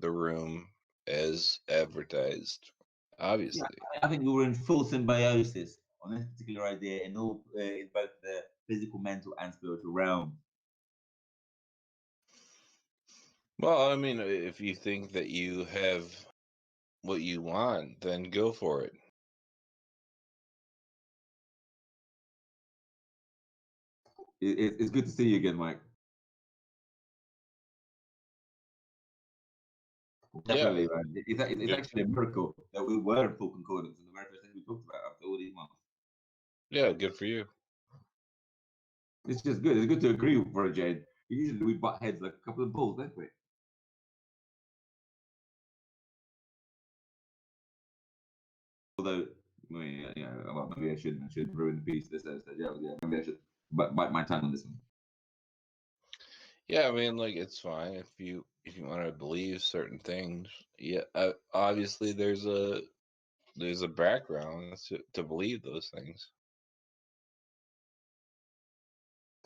room as advertised. Obviously, I think we were in full symbiosis on this particular idea in all in both the physical, mental, and spiritual realm. well, I mean, if you think that you have what you want, then go for it. It's good to see you again, Mike. Definitely, man. It's actually a miracle that we were in full concordance in the very first thing we talked about after all these months. Yeah, good for you. It's just good. It's good to agree for a Jade. Usually we butt heads like a couple of bulls, don't we? Although, well, maybe I should ruin the piece. This yeah, maybe I should bite my tongue on this one. Yeah, I mean, like it's fine if you want to believe certain things. Yeah, obviously there's a background to believe those things.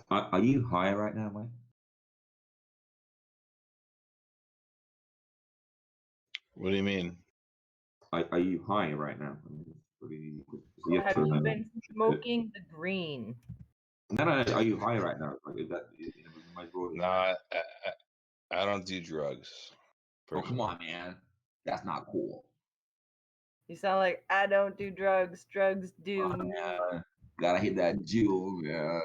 Are you high right now, Mike? What do you mean? Are you high right now? Yes Have or you no? been smoking the green? No. Are you high right now? Like, is that my broad? Nah, I don't do drugs. Oh, come on, man. That's not cool. You sound like I don't do drugs. Drugs do. Yeah, gotta hit that jewel. Yeah.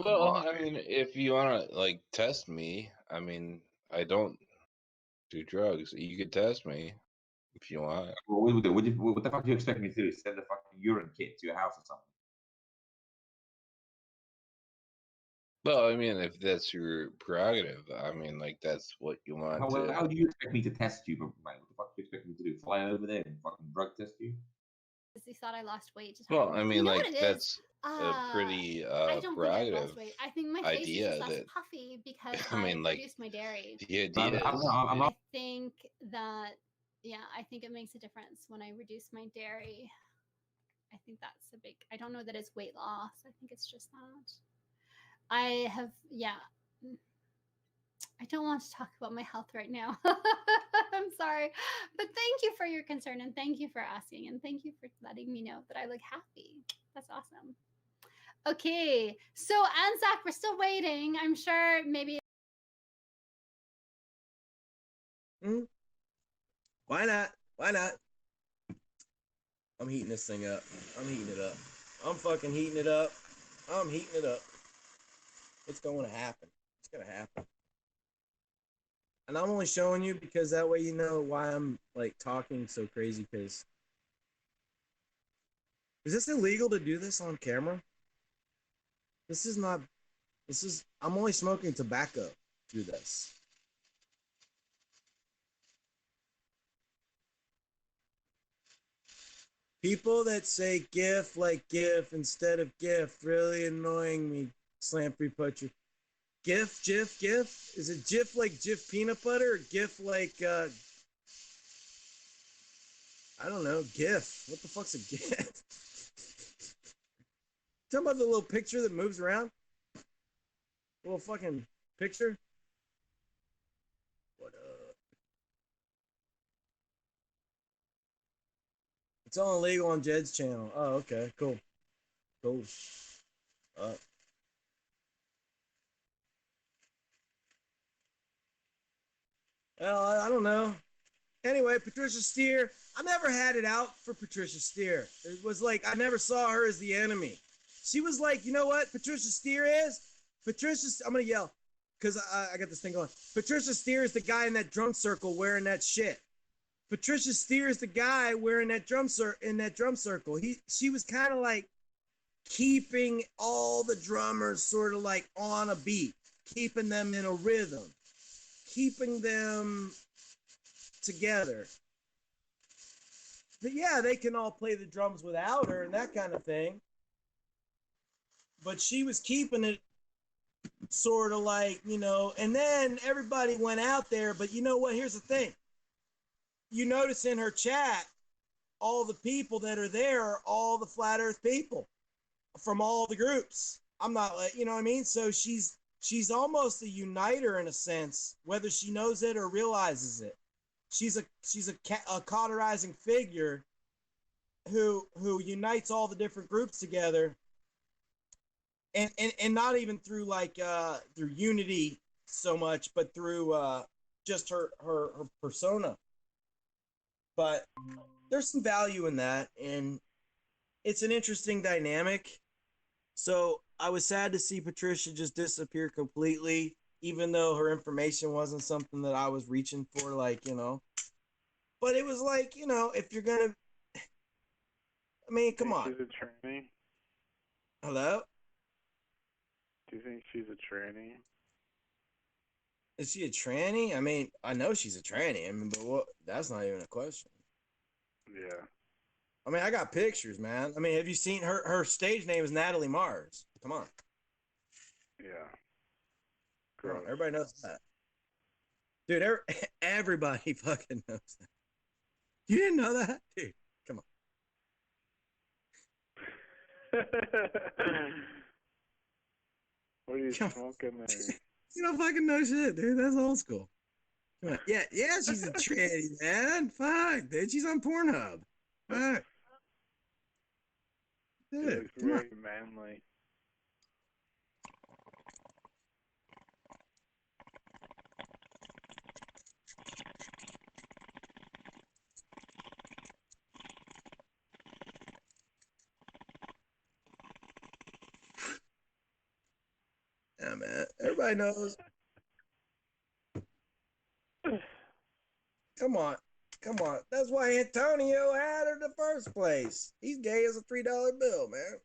Well, I mean, if you want to like test me, I mean, I don't do drugs. You could test me if you want. Well, what the fuck do you expect me to do? Send a fucking urine kit to your house or something? Well, I mean, if that's your prerogative, I mean, like that's what you want to. How do you expect me to test you, mate? What the fuck do you expect me to do? Fly over there and fucking drug test you? Because he thought I lost weight. Well, I mean, you know like what it that's is? a pretty I don't think I've prerogative lost weight. I think my face is idea just less that puffy because I mean, like reduced my dairy. the idea is. I think that I think it makes a difference when I reduce my dairy. I think that's a big. I don't know that it's weight loss. I think it's just that. I have I don't want to talk about my health right now. I'm sorry. But thank you for your concern and thank you for asking and thank you for letting me know that I look happy. That's awesome. Okay. So Anzac, we're still waiting. I'm sure maybe Why not? Why not? I'm heating this thing up. I'm heating it up. I'm fucking heating it up. I'm heating it up. It's going to happen. It's going to happen. And I'm only showing you because that way you know why I'm like talking so crazy. Because is this illegal to do this on camera? This is not. This is. I'm only smoking tobacco through this. People that say GIF like GIF instead of GIF really annoying me. Slamfree Poacher. GIF, GIF, GIF? Is it GIF like GIF peanut butter or GIF like, I don't know, GIF. What the fuck's a GIF? Talking about the little picture that moves around? Little fucking picture? What up? It's all illegal on Jed's channel. Oh, okay, cool. Cool. Well, I don't know. Anyway, Patricia Steer, I never had it out for Patricia Steer. It was like, I never saw her as the enemy. She was like, you know what Patricia Steer is? I'm going to yell because I got this thing going. Patricia Steer is the guy in that drum circle wearing that shit. Patricia Steer is the guy wearing that drum circle. She was kind of like keeping all the drummers sort of like on a beat, keeping them in a rhythm, keeping them together. But yeah, they can all play the drums without her and that kind of thing. But she was keeping it sort of like, you know, and then everybody went out there. But you know what? Here's the thing. You notice in her chat, all the people that are there are all the Flat Earth people from all the groups. I'm not like, you know what I mean? So she's almost a uniter in a sense, whether she knows it or realizes it. She's a cauterizing figure who unites all the different groups together, and not even through like through unity so much, but through just her persona. But there's some value in that, and it's an interesting dynamic. So I was sad to see Patricia just disappear completely, even though her information wasn't something that I was reaching for, like, you know. But it was like, you know, if you're gonna, I mean, come on. She's a tranny. Hello? Do you think she's a tranny? Is she a tranny? I mean, I know she's a tranny. I mean, but what? That's not even a question. Yeah. I mean, I got pictures, man. I mean, have you seen her? Her stage name is Natalie Mars. Come on. Yeah. Come on, everybody knows that. Dude, everybody fucking knows that. You didn't know that? Dude, come on. What are you smoking there? You don't fucking know shit, dude. That's old school. Come on. Yeah, she's a tranny, man. Fuck, dude. She's on Pornhub. Fuck. She Dude, looks come on. very manly. Yeah, man. Everybody knows. Come on. Come on. That's why Antonio had her in the first place. He's gay as a $3 bill, man.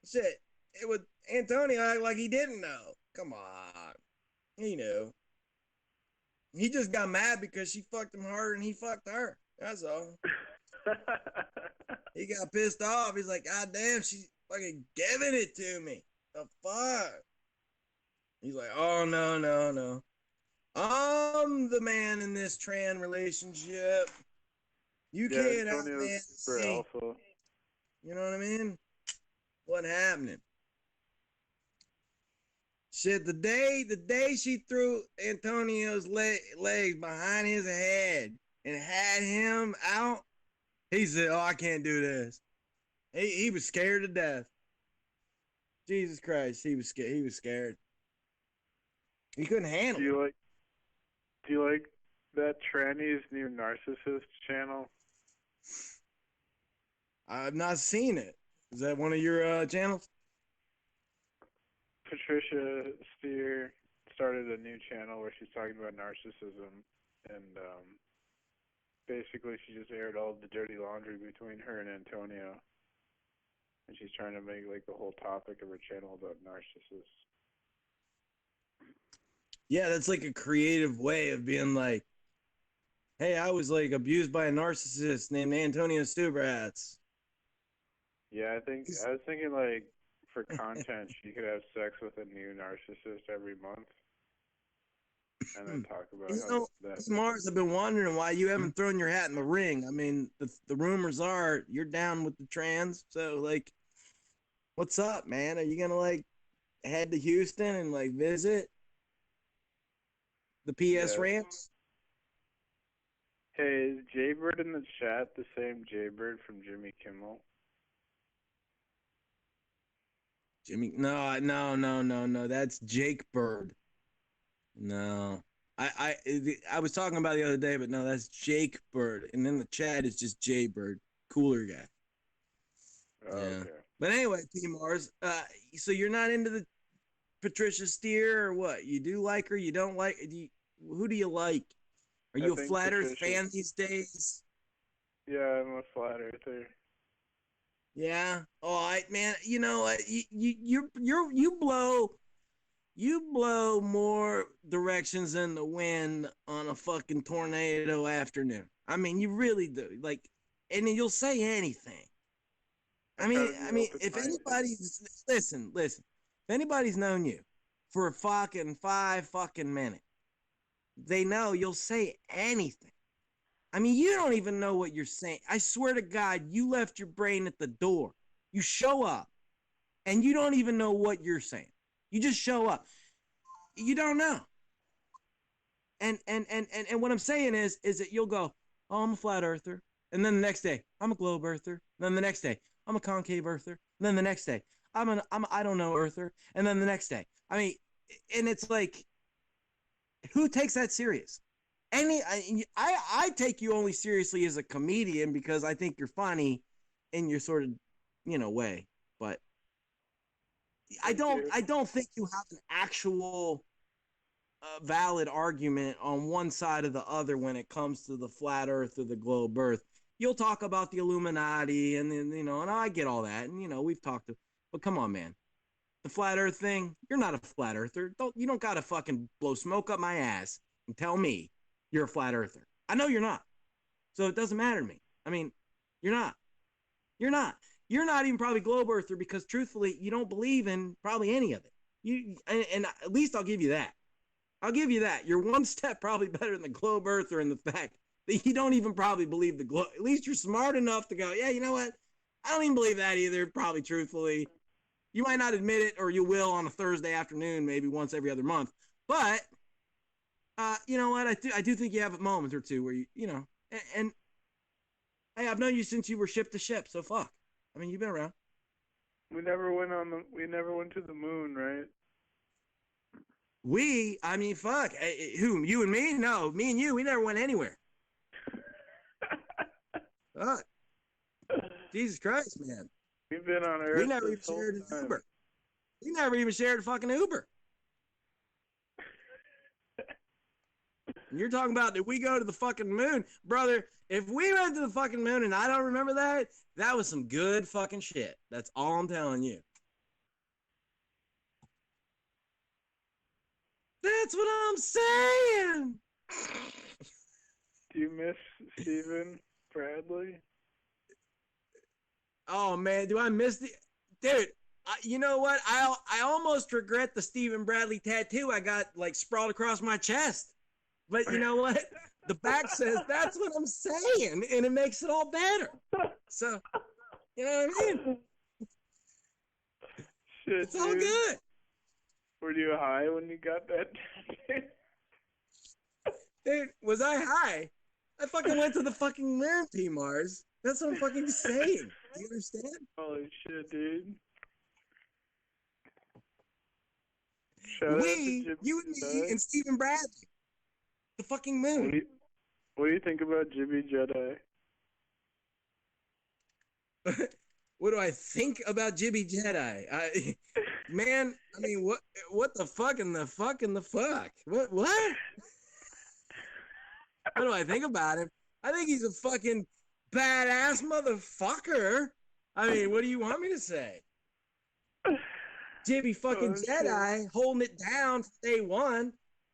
Shit. It would Antonio act like he didn't know. Come on. He knew. He just got mad because she fucked him harder than he fucked her. That's all. He got pissed off. He's like, God damn, she's fucking giving it to me. The fuck? He's like, oh, no. I'm the man in this trans relationship. You can't have man super alpha. You know what I mean? What happening? Shit, the day she threw Antonio's legs behind his head and had him out, he said, oh, I can't do this. He was scared to death. Jesus Christ, he was scared. He was scared. He couldn't handle it. Do you like that tranny's new narcissist channel? I've not seen it. Is that one of your channels? Patricia Steer started a new channel where she's talking about narcissism, and basically she just aired all the dirty laundry between her and Antonio, and she's trying to make like the whole topic of her channel about narcissists. Yeah, that's like a creative way of being like, hey, I was like abused by a narcissist named Antonio Stubrats. Yeah, I was thinking like for content, she could have sex with a new narcissist every month, and then talk about how that. Mars, I've been wondering why you haven't thrown your hat in the ring. I mean, the rumors are you're down with the trans, so like, what's up, man? Are you gonna like head to Houston and like visit the PS ramps? Hey, is Jaybird in the chat the same Jaybird from Jimmy Kimmel? Jimmy, no. That's Jake Bird. No, I was talking about the other day, but no, that's Jake Bird, and in the chat it's just Jay Bird, cooler guy. Oh, Yeah. okay. But anyway, P Mars, so you're not into the Patricia Steer or what? You do like her? You don't like? Who do you like? Are I you a think flat Earth Patricia- fan these days? Yeah, I'm a flat earther. Yeah. All right, man. You know what? You blow more directions than the wind on a fucking tornado afternoon. I mean, you really do. Like, and then you'll say anything. I mean, if anybody's listen, if anybody's known you for a fucking 5 fucking minutes, they know you'll say anything. I mean, you don't even know what you're saying. I swear to God, you left your brain at the door. You show up, and you don't even know what you're saying. You just show up. You don't know. And what I'm saying is that you'll go, oh, I'm a flat earther. And then the next day, I'm a globe earther. And then the next day, I'm a concave earther. And then the next day, I'm I don't know earther. And then the next day, I mean, and it's like, who takes that serious? I take you only seriously as a comedian because I think you're funny in your sort of, way. But I don't think you have an actual valid argument on one side or the other when it comes to the flat Earth or the globe Earth. You'll talk about the Illuminati and then and I get all that, and we've talked to, but come on, man, the flat Earth thing. You're not a flat earther. You don't gotta fucking blow smoke up my ass and tell me you're a flat earther. I know you're not, so it doesn't matter to me. I mean, you're not. You're not even probably globe earther because truthfully, you don't believe in probably any of it. And at least I'll give you that. I'll give you that. You're one step probably better than the globe earther in the fact that you don't even probably believe the globe. At least you're smart enough to go, yeah, you know what? I don't even believe that either, probably truthfully. You might not admit it, or you will on a Thursday afternoon, maybe once every other month. But, you know what? I do think you have a moment or two where and hey, I've known you since you were ship to ship, so fuck. I mean, you've been around. We never went to the moon, right? I mean, fuck. Who? You and me? No, me and you. We never went anywhere. Fuck. Jesus Christ, man. We've been on Earth. We never even shared an Uber. We never even shared a fucking Uber. You're talking about, did we go to the fucking moon? Brother, if we went to the fucking moon and I don't remember that, that was some good fucking shit. That's all I'm telling you. That's what I'm saying. Do you miss Stephen Bradley? Oh man, do I miss the dude? You know what? I almost regret the Stephen Bradley tattoo I got like sprawled across my chest. But you know what? The back says that's what I'm saying, and it makes it all better. So, you know what I mean? Shit, it's all dude. good. Were you high when you got that tattoo? Dude, was I high? I fucking went to the fucking moon, P Mars. That's what I'm fucking saying. Do you understand? Holy shit, dude. Shout out to Jimmy you and me, Jedi. and Stephen Bradley. The fucking moon. What do you think about Jimmy Jedi? What do I think about Jimmy Jedi? Man, I mean, what the fuck in the fuck in the fuck? What? What do I think about him? I think he's a fucking badass motherfucker. I mean, what do you want me to say? Jimmy fucking Jedi holding it down from day one.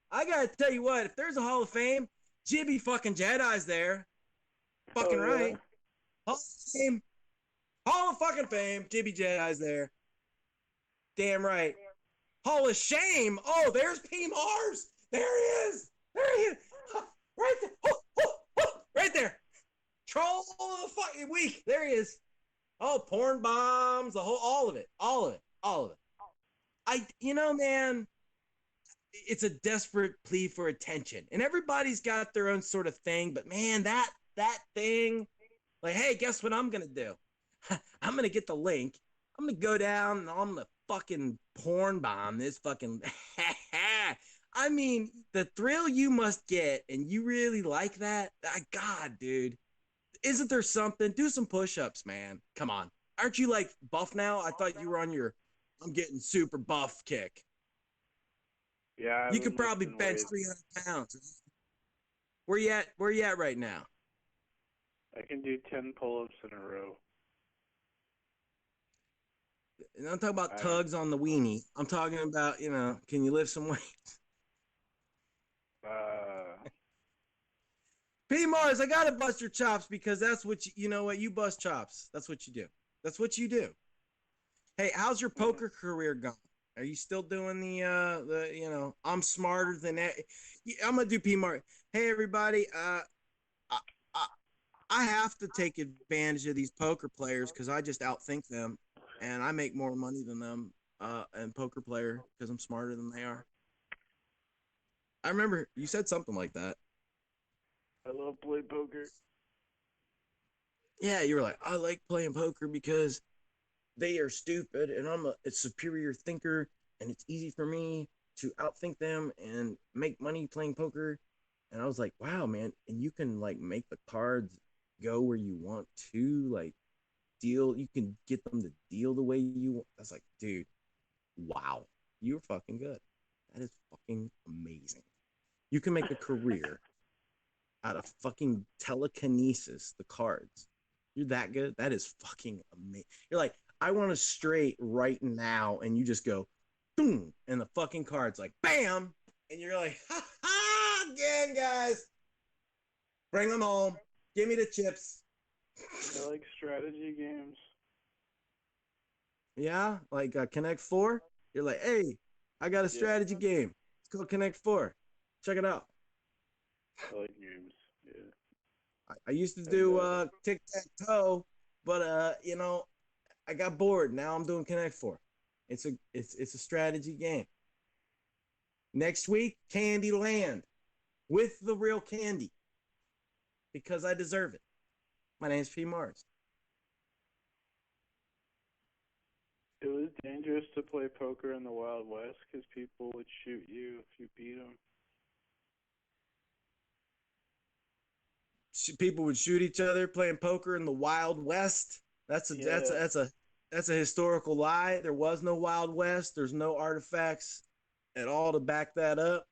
I gotta tell you what, if there's a Hall of Fame, Jimmy fucking Jedi's there. Fucking right. Hall of Fame. Hall of fucking Fame. Jimmy Jedi's there. Damn right. Hall of Shame. Oh, there's P Mars. There he is. There he is. Right there. Right there. Troll of the fucking week. There he is. Oh, porn bombs. All of it. You know, man. it's a desperate plea for attention, and everybody's got their own sort of thing. But man, that thing, like, hey, guess what I'm gonna do? I'm gonna get the link. I'm gonna go down and I'm gonna fucking porn bomb this fucking. I mean, the thrill you must get, and you really like that. God, dude, isn't there something? Do some push-ups, man. Come on, aren't you like buff now? I thought you were on your I'm getting super buff kick. Yeah, You could probably bench 300 pounds. Where you at? Where you at right now? I can do 10 pull-ups in a row. And I'm talking about tugs on the weenie. I'm talking about, can you lift some weights? P Mars, I gotta bust your chops because that's what you know what you bust chops. That's what you do. That's what you do. Hey, how's your poker career going? Are you still doing the I'm smarter than that? I'm gonna do P Mars. Hey everybody, I have to take advantage of these poker players because I just outthink them, and I make more money than them. And poker player because I'm smarter than they are. I remember you said something like that. I love playing poker. Yeah, you were like, I like playing poker because they are stupid and I'm a superior thinker and it's easy for me to outthink them and make money playing poker. And I was like, wow, man. And you can like make the cards go where you want to, like deal. You can get them to deal the way you want. I was like, dude, wow, you're fucking good. That is fucking amazing. You can make a career out of fucking telekinesis, the cards. You're that good? That is fucking amazing. You're like, I want to straight right now, and you just go, boom, and the fucking card's like, bam, and you're like, ha ha, again, guys. Bring them home. Give me the chips. I like strategy games. Yeah, like Connect 4. You're like, hey, I got a strategy game. It's called Connect 4. Check it out. I like games. Yeah. I used to do tic-tac-toe, but I got bored. Now I'm doing Connect 4. It's a strategy game. Next week, Candy Land with the real candy because I deserve it. My name's P Mars. It was dangerous to play poker in the Wild West because people would shoot you if you beat them. People would shoot each other playing poker in the Wild West. That's a historical lie. There was no Wild West. There's no artifacts at all to back that up.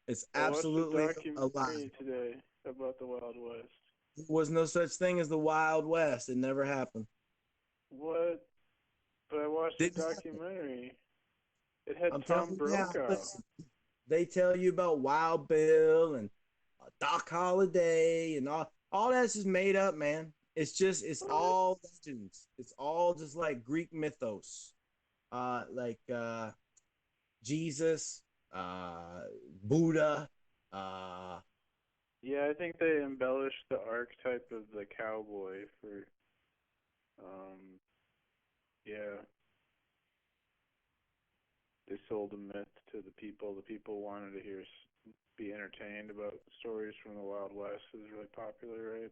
It's absolutely I watched a a lie. documentary today about the Wild West. There was no such thing as the Wild West. It never happened. What? But I watched the documentary. It had I'm Tom talking about, Brokaw. listen, they tell you about Wild Bill and Doc Holliday and all that's just made up, man. It's all legends. It's all just like Greek mythos, like Jesus, Buddha. Yeah, I think they embellished the archetype of the cowboy for, yeah. They sold a myth to the people. The people wanted to be entertained about stories from the Wild West. It was really popular, right?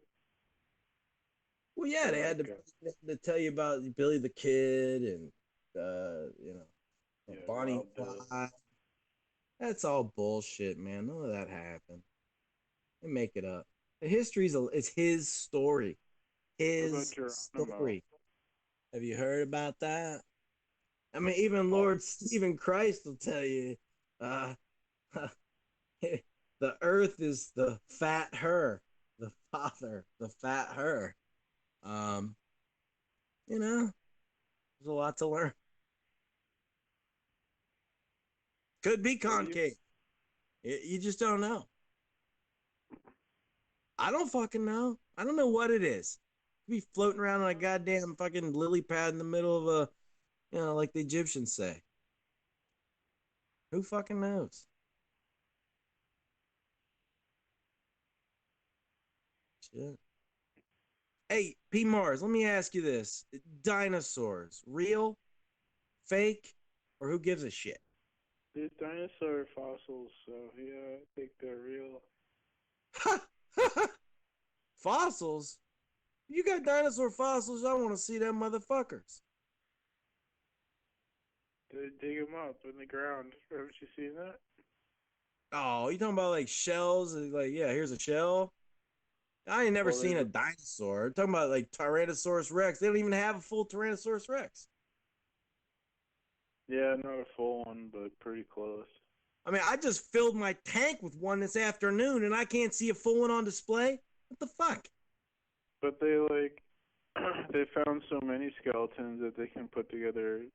Well, yeah, they had to tell you about Billy the Kid and Bonnie and Clyde. That's all bullshit, man. None of that happened. They make it up. The history's it's his story. His story. Have you heard about that? I mean, even Lord Stephen Christ will tell you, the earth is the fat her, the father, the fat her. There's a lot to learn. Could be concave. You just don't know. I don't fucking know. I don't know what it is. Be floating around on a goddamn fucking lily pad in the middle of like the Egyptians say. Who fucking knows? Shit. Hey, P Mars, let me ask you this. Dinosaurs, real, fake, or who gives a shit? There's dinosaur fossils, so yeah, I think they're real. Fossils? You got dinosaur fossils? I want to see them motherfuckers. They dig them up in the ground. Haven't you seen that? Oh, you talking about like shells? Like, yeah, here's a shell. I ain't never Well, seen there's a dinosaur. I'm talking about like Tyrannosaurus Rex. They don't even have a full Tyrannosaurus Rex. Yeah, not a full one, but pretty close. I mean, I just filled my tank with one this afternoon, and I can't see a full one on display. What the fuck? But they they found so many skeletons that they can put together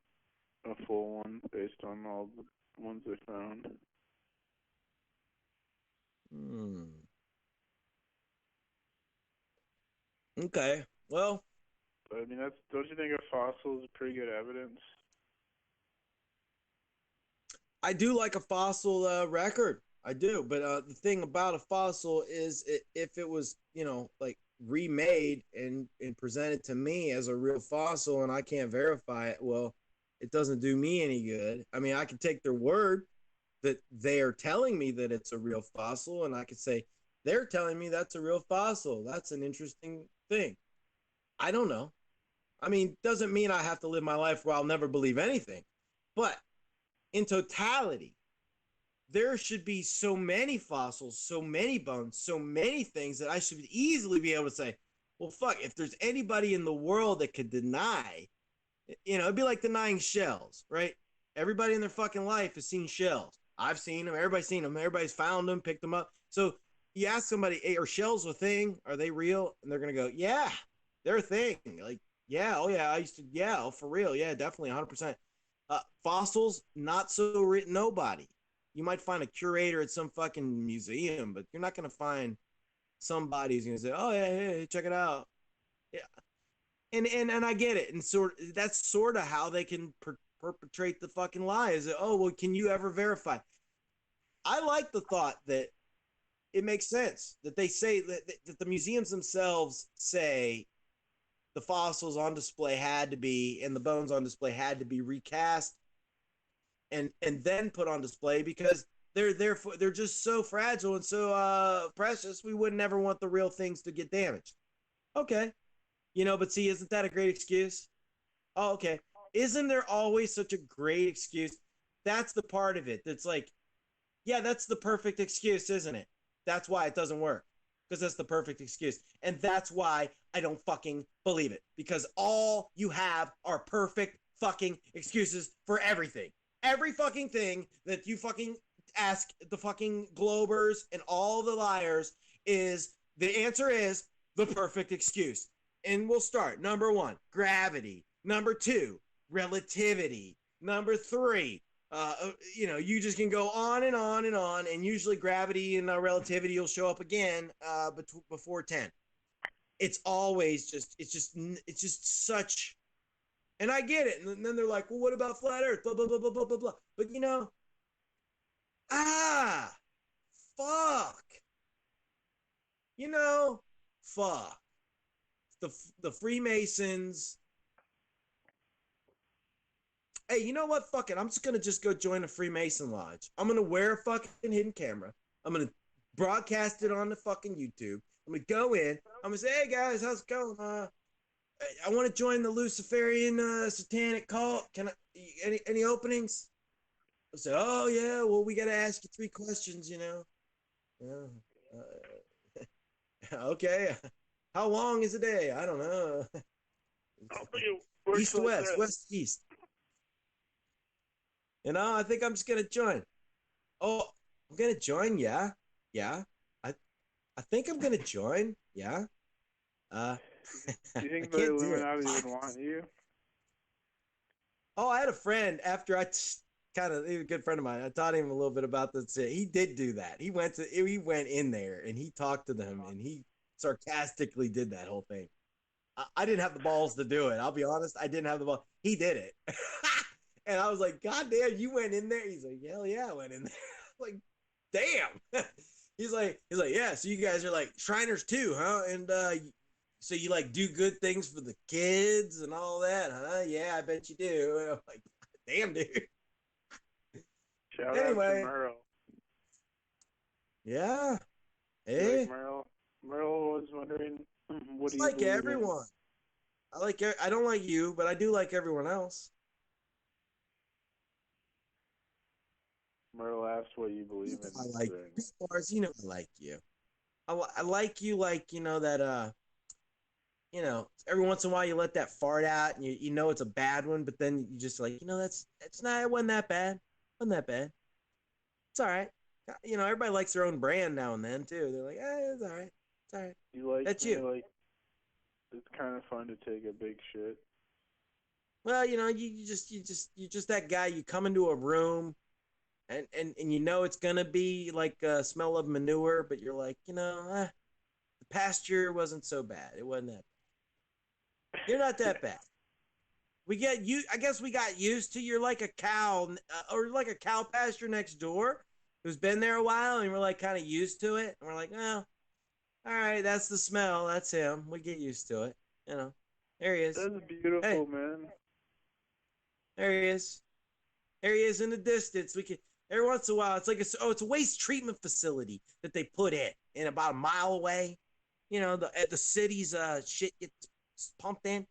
a full one based on all the ones they found. Hmm. Okay. Well, But I mean, don't you think a fossil is pretty good evidence? I do like a fossil record. I do, but the thing about a fossil is if it was, like remade and presented to me as a real fossil and I can't verify it, well, it doesn't do me any good. I mean, I can take their word that they are telling me that it's a real fossil, and I could say, they're telling me that's a real fossil. That's an interesting thing. I don't know. I mean, doesn't mean I have to live my life where I'll never believe anything. But in totality, there should be so many fossils, so many bones, so many things that I should easily be able to say, well, fuck, if there's anybody in the world that could deny, it'd be like denying shells, right? Everybody in their fucking life has seen shells. I've seen them. Everybody's seen them. Everybody's found them, picked them up. So you ask somebody, hey, are shells a thing? Are they real? And they're going to go, yeah, they're a thing. Like, yeah, oh yeah, oh, for real. Yeah, definitely 100%. Fossils, not so written, nobody. You might find a curator at some fucking museum, but you're not going to find somebody who's going to say, oh yeah, hey, check it out. Yeah. And I get it. And that's sort of how they can perpetrate the fucking lie is that, oh, well, can you ever verify? I like the thought that it makes sense that they say that the museums themselves say the fossils on display had to be, and the bones on display had to be recast and then put on display because they're just so fragile and so precious. We would never want the real things to get damaged. Okay. But see, isn't that a great excuse? Oh, okay. Isn't there always such a great excuse? That's the part of it that's like, yeah, that's the perfect excuse, isn't it? That's why it doesn't work. Because that's the perfect excuse. And that's why I don't fucking believe it. Because all you have are perfect fucking excuses for everything. Every fucking thing that you fucking ask the fucking globers and all the liars is, the answer is the perfect excuse. And we'll start. Number 1, gravity. Number 2, relativity. Number 3, you just can go on and on and on, and usually gravity and relativity will show up again before 10. It's always it's just such, and I get it. And then they're like, well, what about flat Earth? Blah, blah, blah, blah, blah, blah, blah. But fuck. Fuck. The Freemasons. Hey, you know what? Fuck it. I'm just going to go join a Freemason lodge. I'm going to wear a fucking hidden camera. I'm going to broadcast it on the fucking YouTube. I'm going to go in. I'm going to say, hey, guys, how's it going? I want to join the Luciferian satanic cult. Can I, any openings? I say, oh, yeah, well, we got to ask you 3 questions, Yeah. Okay. How long is a day? I don't know. East to west, west to east. I think I'm just gonna join. Oh, I'm gonna join. Yeah. I think I'm gonna join. Yeah. Do you think the Illuminati would want you? Oh, I had a friend after he was a good friend of mine. I taught him a little bit about this. He did do that. He went in there and he talked to them and he sarcastically did that whole thing. I didn't have the balls to do it. I'll be honest. I didn't have the balls. He did it. And I was like, God damn, you went in there? He's like, hell yeah, I went in there. Like, damn. He's like, yeah, so you guys are like Shriners too, huh? And so you like do good things for the kids and all that, huh? Yeah, I bet you do. And I'm like, damn, dude. Shout Anyway. out to Merle. Yeah. Like Hey, Merle. Merle was wondering what I do you like believe in? everyone. I don't like you, but I do like everyone else. Merle asked what you believe in. I like today. you, Mars. You know I like you. I like you, like that. Every once in a while you let that fart out, and you know it's a bad one, but then you just like, that's not. It wasn't that bad. Wasn't that bad. It's all right. Everybody likes their own brand now and then too. They're like, it's all right. It's all right. You like That's me, you. like it's kind of fun to take a big shit. Well, you're just that guy. You come into a room, and you know it's gonna be like a smell of manure, but you're like, the pasture wasn't so bad. It wasn't that bad. You're not that bad. I guess we got used to you're like a cow, or like a cow pasture next door who's been there a while, and we're like kind of used to it. And we're like, well, all right, that's the smell. That's him. We get used to it. There he is. That's beautiful, Hey. man. There he is. There he is in the distance. We can every once in a while. It's like it's a waste treatment facility that they put in about a mile away. The city's shit gets pumped in,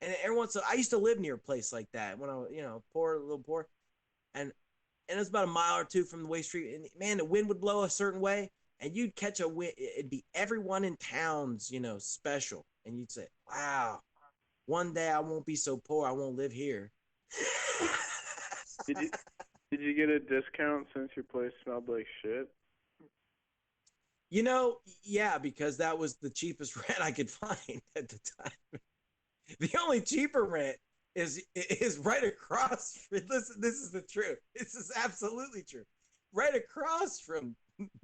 and every once in a while, I used to live near a place like that when I was poor, a little poor, and it was about a mile or two from the waste treatment. And man, the wind would blow a certain way, and you'd catch a wind. It'd be everyone in town's special, and you'd say, "Wow, one day I won't be so poor. I won't live here." Did you get a discount since your place smelled like shit? Yeah, because that was the cheapest rent I could find at the time. The only cheaper rent is right across. Listen, this is the truth. This is absolutely true. Right across from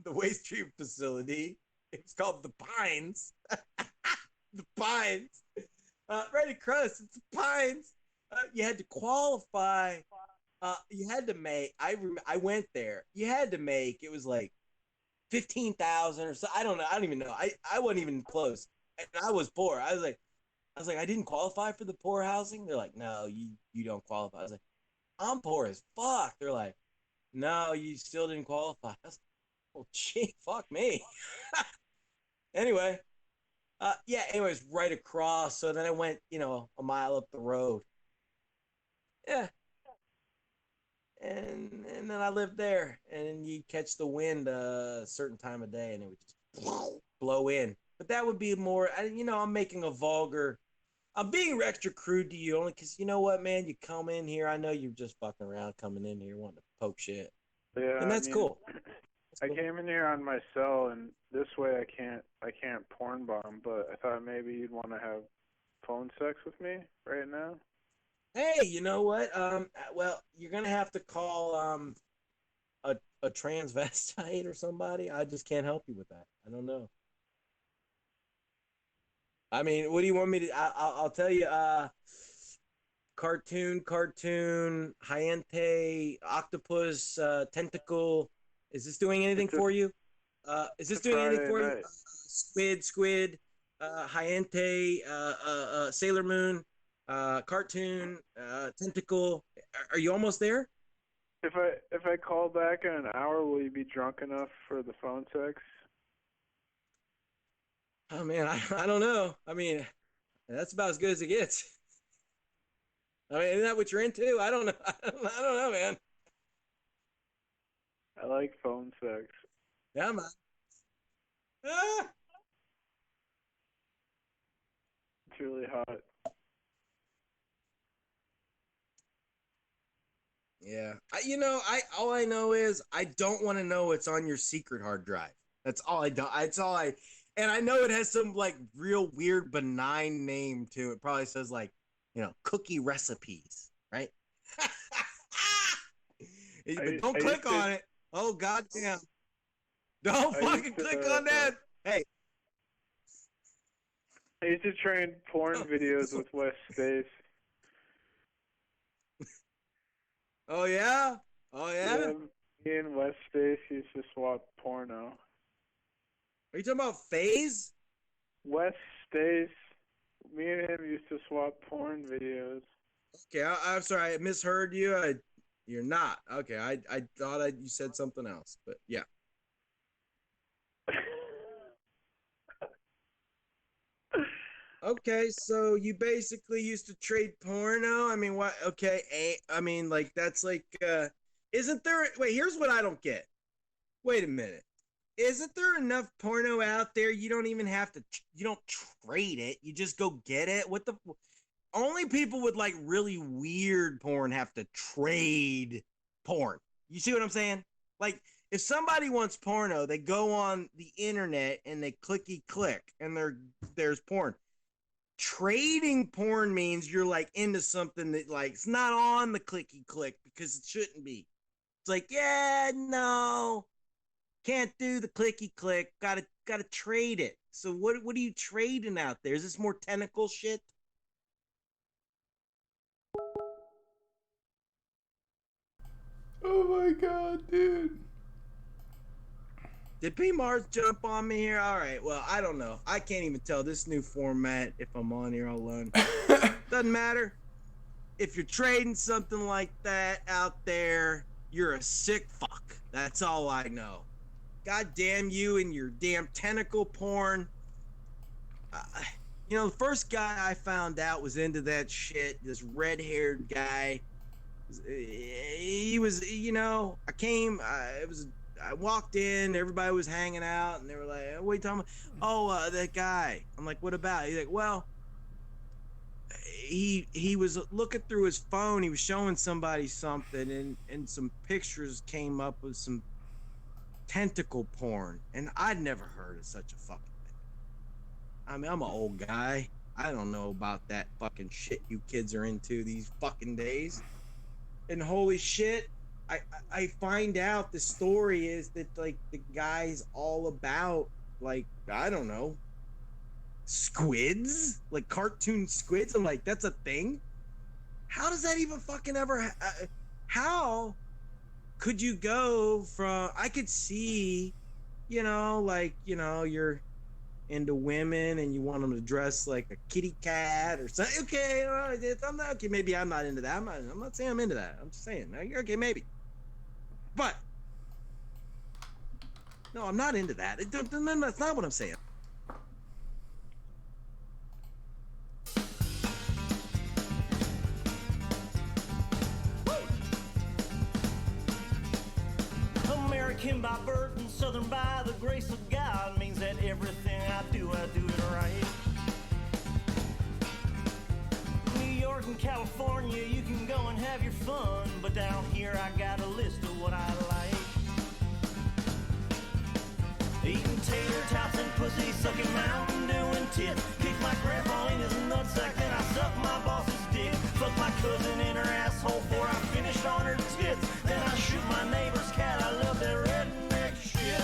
the waste treatment facility, it's called the Pines. The Pines. Right across, it's the Pines. You had to qualify. You had to make. I went there. You had to make. It was like 15,000 or so. I don't know. I don't even know. I wasn't even close. And I was poor. I was like, I didn't qualify for the poor housing. They're like, no, you don't qualify. I was like, I'm poor as fuck. They're like, no, you still didn't qualify. I was like, well, gee, fuck me. Anyway, anyways, right across. So then I went, a mile up the road. Yeah. And then I lived there, and you catch the wind a certain time of day, and it would just blow in. But that would be more, I'm making a vulgar. I'm being extra crude to you only because you know what, man? You come in here, I know you're just fucking around coming in here wanting to poke shit. Yeah, And that's cool. I came in here on my cell, and this way I can't porn bomb. But I thought maybe you'd want to have phone sex with me right now. Hey, you know what? Well, you're gonna have to call a transvestite or somebody. I just can't help you with that. I don't know. I mean, what do you want me to? I'll tell you. Cartoon, Hyente, octopus, tentacle. Is this doing anything for you? Is this doing anything for you? Squid, Hyente, Sailor Moon. Cartoon, tentacle. Are you almost there? If I call back in an hour, will you be drunk enough for the phone sex? Oh man, I don't know. I mean, that's about as good as it gets. I mean, isn't that what you're into? I don't know. I don't know, man. I like phone sex. Yeah, man. Ah! It's really hot. Yeah. All I know is I don't want to know what's on your secret hard drive. That's all I do. And I know it has some like real weird benign name to it. Probably says like, cookie recipes, right? But don't click on it. Oh goddamn! Don't fucking click on that. Hey. I used to train porn videos with West Stace. Oh yeah? Oh yeah? Yeah, me and West Stace used to swap porno. Are you talking about FaZe? West Stace. Me and him used to swap porn videos. Okay, I'm sorry, I misheard you. You're not. Okay, I thought you said something else, but yeah. Okay, so you basically used to trade porno? I mean, what? Okay, I mean, like, that's like, isn't there, wait, here's what I don't get. Wait a minute. Isn't there enough porno out there? You don't even have to, you don't trade it. You just go get it. What the, only people with like really weird porn have to trade porn. You see what I'm saying? Like, if somebody wants porno, they go on the internet and they clicky click and there's porn. Trading porn means you're like into something that like it's not on the clicky click because it shouldn't be. It's like, yeah, no, can't do the clicky click. Gotta trade it. So what are you trading out there? Is this more tentacle shit? Oh my god, dude. Did P Mars jump on me here? All right. Well, I don't know. I can't even tell this new format if I'm on here alone. Doesn't matter. If you're trading something like that out there, you're a sick fuck. That's all I know. God damn you and your damn tentacle porn. You know, the first guy I found out was into that shit. This red-haired guy. He was, you know, I walked in, everybody was hanging out, and they were like, what are you talking about? Oh, that guy. I'm like, what about? He's like, well, he was looking through his phone, he was showing somebody something, and some pictures came up with some tentacle porn, and I'd never heard of such a fucking thing. I mean, I'm an old guy. I don't know about that fucking shit you kids are into these fucking days. And holy shit, I find out the story is that like the guy's all about like, I don't know, squids, like cartoon squids. I'm like, that's a thing? How does that even fucking ever how could you go from, I could see, you know, like, you know, you're into women and you want them to dress like a kitty cat or something. Okay, I'm not, okay, maybe I'm not into that. I'm not saying I'm into that. I'm just saying, okay, maybe. But no, I'm not into that. That's not what I'm saying. American by birth and Southern by the grace of God means that everything I do it right. New York and California, you can go and have your fun, but down here I got a list of what I like. Eating tater tots and pussy, sucking Mountain Dew and tits. Kick my grandpa in his nutsack, then I suck my boss's dick. Fuck my cousin in her asshole before I finished on her tits. Then I shoot my neighbor's cat, I love that redneck shit.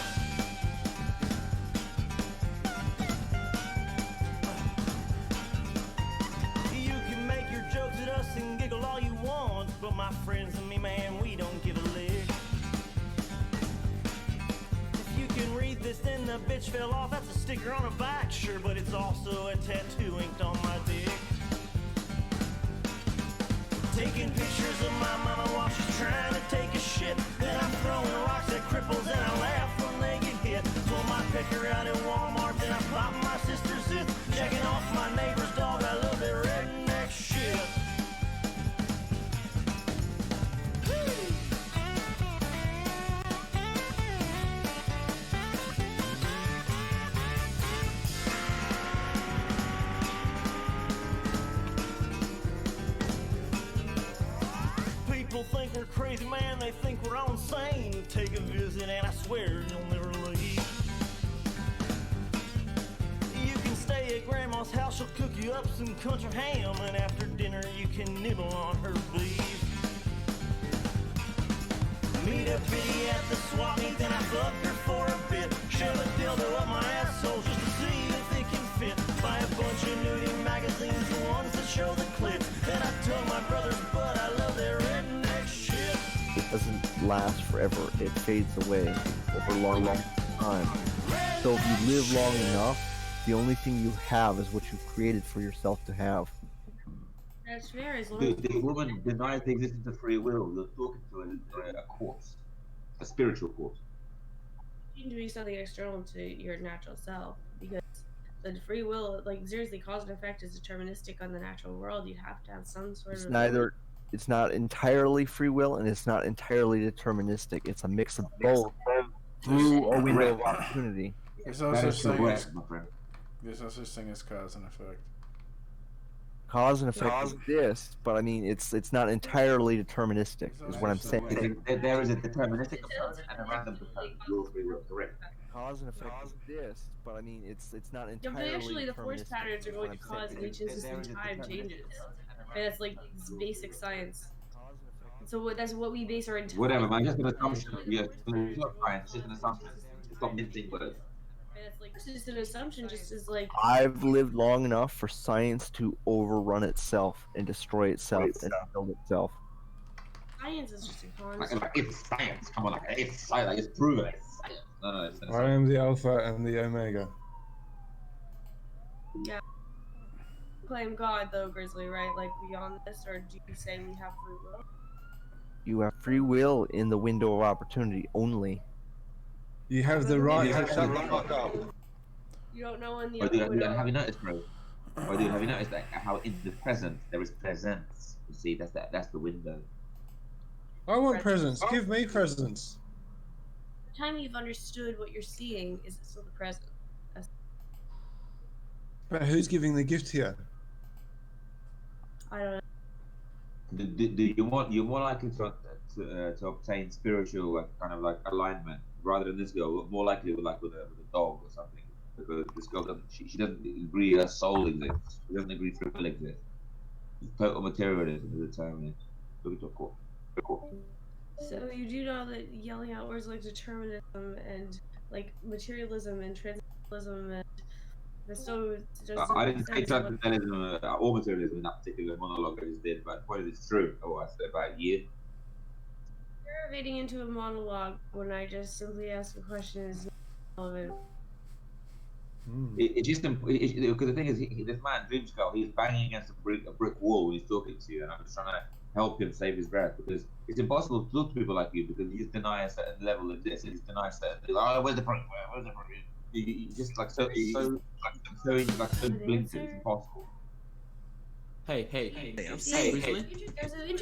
You can make your jokes at us and giggle all you want, but my friends and me, man, we don't give a lick. If you can read this, then the bitch fell off. That's a sticker on a bike, sure, but it's also a tattoo inked on my dick. Taking pictures of my mama while she's trying to take a shit. Then I'm throwing rocks at cripples and I laugh when they get hit. Pull my pecker out at Walmart, then I pop my sister's zit. Checking off my neighbor's dog, I love that redneck shit. People think we're crazy, man, they think we're all insane. Take a visit and I swear you'll never leave. You can stay at grandma's house, she'll cook you up some country ham, and after dinner you can nibble on her beef. Meet a biddy at the swap meet, then I fuck her for a bit. Shove a dildo up my asshole just to see if it can fit. Buy a bunch of nudie magazines, the ones that show the clips. Then I tell my brother's butt I love their redneck shit. It doesn't last forever. It fades away over a long time. So if you live long enough, the only thing you have is what you've created for yourself to have. That's fair as long The woman denies the existence of free will. You're talking to a corpse, a spiritual corpse. you doing something external to your natural self, because the free will, like seriously, cause and effect is deterministic on the natural world. You have to have some sort It's of neither. It's not entirely free will, and it's not entirely deterministic. It's a mix of both through a window of opportunity. There's no That such is thing as correct, my friend. there's no such thing as cause and effect. Cause and effect exists, but I mean, it's not entirely deterministic. Is what I'm saying. There is a deterministic component and a random component. Your free will, correct. Cause and effect exists, but I mean, it's not Yeah, entirely. but actually, the force deterministic, patterns are is going what to I'm cause saying. each instant time changes. And that's like basic science. So that's what we base our entire. Whatever, man. Just an assumption. Yeah, it's not science. It's just an assumption. Stop mincing words. And it's like, it's just an assumption, just as like. I've lived long enough for science to overrun itself and destroy itself and build itself. Science is just a Like, construct. it's science. Come on, like it's science. Like, it's proven. It's science. No, it's an I am the Alpha and the Omega. Yeah. Claim God though, Grizzly, right? Like beyond this, or do you say we have free will? You have free will in the window of opportunity only. You have the right. Yeah, Shut the fuck up. You don't know when the Oh, other dude, window. have you noticed, bro? Oh, dude, have you noticed that how in the present there is presence? You see, that's the window. I want presents. Give me presents. The time you've understood what you're seeing is still the present. That's- But who's giving the gift here? I don't know. You're more likely to obtain spiritual kind of like alignment rather than this girl. More likely with a dog or something, because this girl doesn't she doesn't agree her soul exists. She doesn't agree free will exists. Total materialism is determined. Look at your court. So you do know that yelling out words like determinism and like materialism and transcendentalism and so I didn't say transcendentalism or materialism in that particular monologue I just did, but what is true? Oh, I said about a year. derivating into a monologue when I just simply ask a question is not relevant. It just because the thing is, this man Dream Skull, he's banging against a brick wall when he's talking to you, and I'm just trying to help him save his breath, because it's impossible to talk to people like you because you just deny a certain level of this, and you just deny a certain. Oh, where's the problem? Where's the problem? You just like so blinkered. It's impossible. Hey, I'm There's an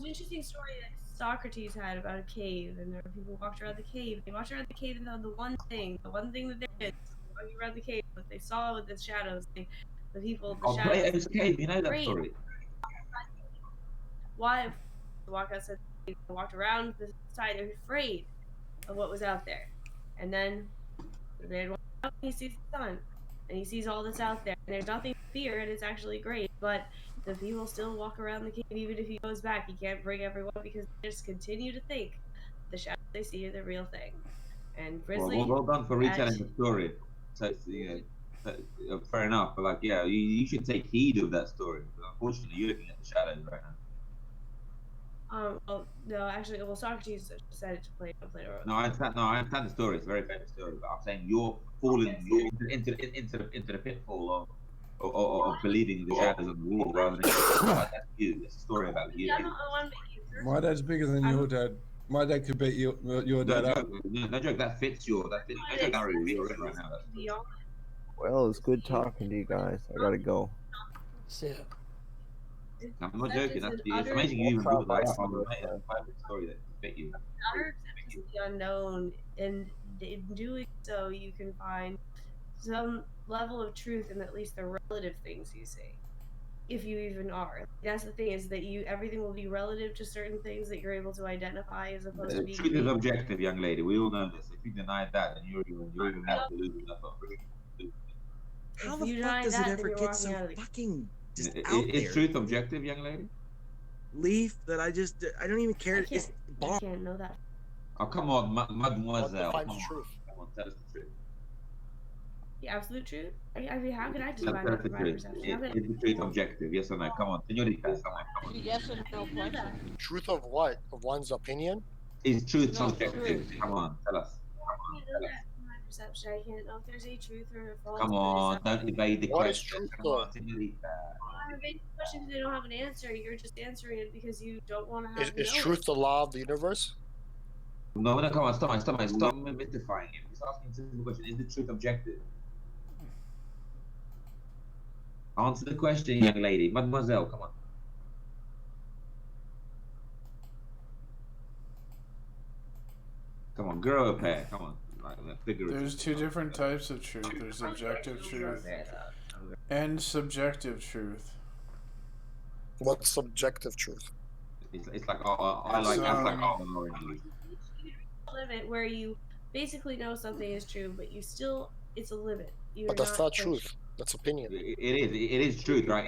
interesting story that Socrates had about a cave, and there were people who walked around the cave. They walked around the cave and found the one thing that they did, walking around the cave, what they saw with the shadows, the people, the shadows. Plato's cave, you know that Great. story. Why? They walked outside, they walked around the side, they were afraid of what was out there. And then they walk out and he sees the sun, and he sees all that's out there, and there's nothing to fear, and it's actually great, but the people still walk around the cave. Even if he goes back, he can't bring everyone because they just continue to think the shadows they see are the real thing. And Grizzly, Well done for retelling the story. So it's, fair enough, but like, yeah, you should take heed of that story. But unfortunately, you're looking at the shadows right now. well, no, actually, well, Socrates decided to play Plato. No, I understand the story. It's a very famous story, but I'm saying you're falling into the pitfall of believing in the shadows of the wall rather than that's you. It's a story about you. Yeah, I'm not the one making it. My dad's bigger than your dad. My dad could beat your dad up. No joke. That fits your. That fits. No joke. That really real right now. Well, it's good talking to you guys. I gotta go. I'm not joking. It's amazing you even brought that up. I'm a perfect story that fit you. Utter acceptance of the unknown, and in doing so, you can find some level of truth in at least the relative things you see, if you even are. That's the thing, is that everything will be relative to certain things that you're able to identify, as opposed to being. Truth is objective, young lady. We all know this. If you deny that, then you're even more deluded. How If the you fuck deny does that, it then ever you're get walking so out of the- fucking just out Is there? truth objective, young lady? Leaf that I don't even care. It's I can't know that. Oh, come on, mademoiselle. What Come defines on. truth? Come on, tell us the truth. The absolute truth? I mean, how can I Tell define us that the from my truth. perception? How can Is the truth objective? Yes or no? Come on, señorita. Come on. Yes and no question. Truth of what? Of one's opinion? Is truth No, subjective? truth. Come on, tell us. I can't know that from my perception. I can't know if there's a truth or a false. Come on, don't evade the What is question. truth, Come though? on, delete that. I'm evading the question because they don't have an answer. You're just answering it because you don't want to have. Is truth the law of the universe? No, come on, stop mystifying it. Just asking a simple question. Is the truth objective? Answer the question, young lady. Mademoiselle, come on. Come on, grow a pair. Come on. There's two different types of truth. There's objective truth and subjective truth. What's subjective truth? It's like I like orange. Limit where you basically know something is true, but you still it's a limit. But that's not truth. That's opinion. It is truth, right?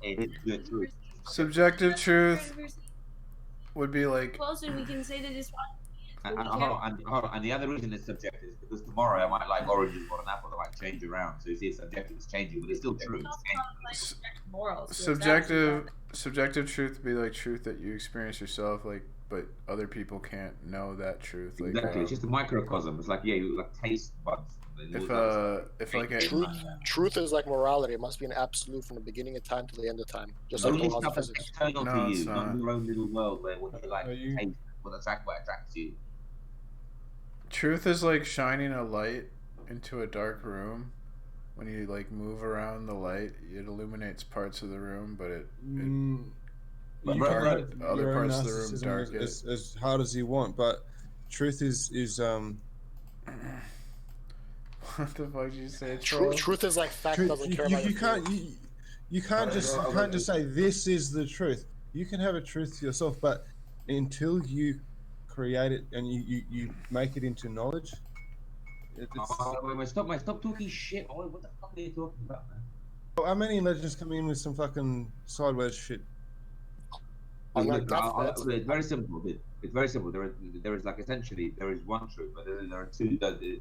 It is good truth. Subjective truth would be like. Well, so we can say that it's. And the other reason it's subjective is because tomorrow I might like oranges more than apples. I might change around. So you see, it's subjective, it's changing, but it's still true. Subjective truth would be like truth that you experience yourself, like, but other people can't know that truth. Like, exactly, it's just a microcosm. It's like you like taste buds. If like a truth is like morality, it must be an absolute from the beginning of time to the end of time. Just like only the laws of stuff that's physics. external No, to it's you, not. not your own little world where what you like taste, what attracts you. Truth is like shining a light into a dark room. When you like move around the light, it illuminates parts of the room, but other parts of the room dark it. As hard as you want. But truth is what the fuck did you say? Truth is like fact doesn't care about you can't just say this is the truth. You can have a truth to yourself, but until you create it and you make it into knowledge. Stop talking shit. What the fuck are you talking about, man? How many legends come in with some fucking sideways shit? It's very simple. It's very simple. There is like essentially there is one truth, but there are two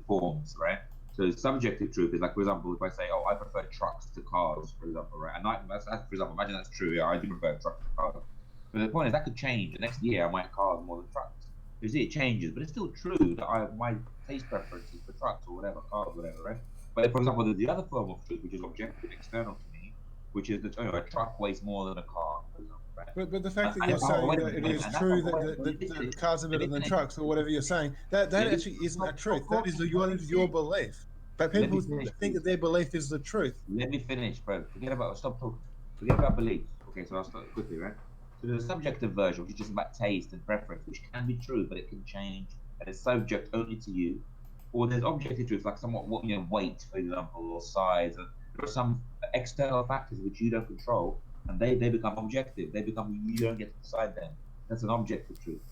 forms, right? So subjective truth is like, for example, if I say, oh, I prefer trucks to cars, for example, right? And that's for example, imagine that's true. Yeah, I do prefer trucks to cars. But the point is that could change. The next year I might cars more than trucks. You see, it changes, but it's still true that my taste preference is for trucks or whatever, cars, whatever, right? But for example, there's the other form of truth, which is objective, external to me, which is that a truck weighs more than a car, for example, right? But the fact that you're saying that it is true that cars are better than trucks or whatever you're saying, that actually isn't a truth. That is your belief. But people think that their belief is the truth. Let me finish, bro. Stop talking. Forget about beliefs. Okay, so I'll start quickly, right? So there's a subjective version, which is just about taste and preference, which can be true, but it can change, and it's subject only to you. Or there's objective truth, like somewhat weight, for example, or size. And there are some external factors which you don't control, and they become objective. You don't get to decide them. That's an objective truth.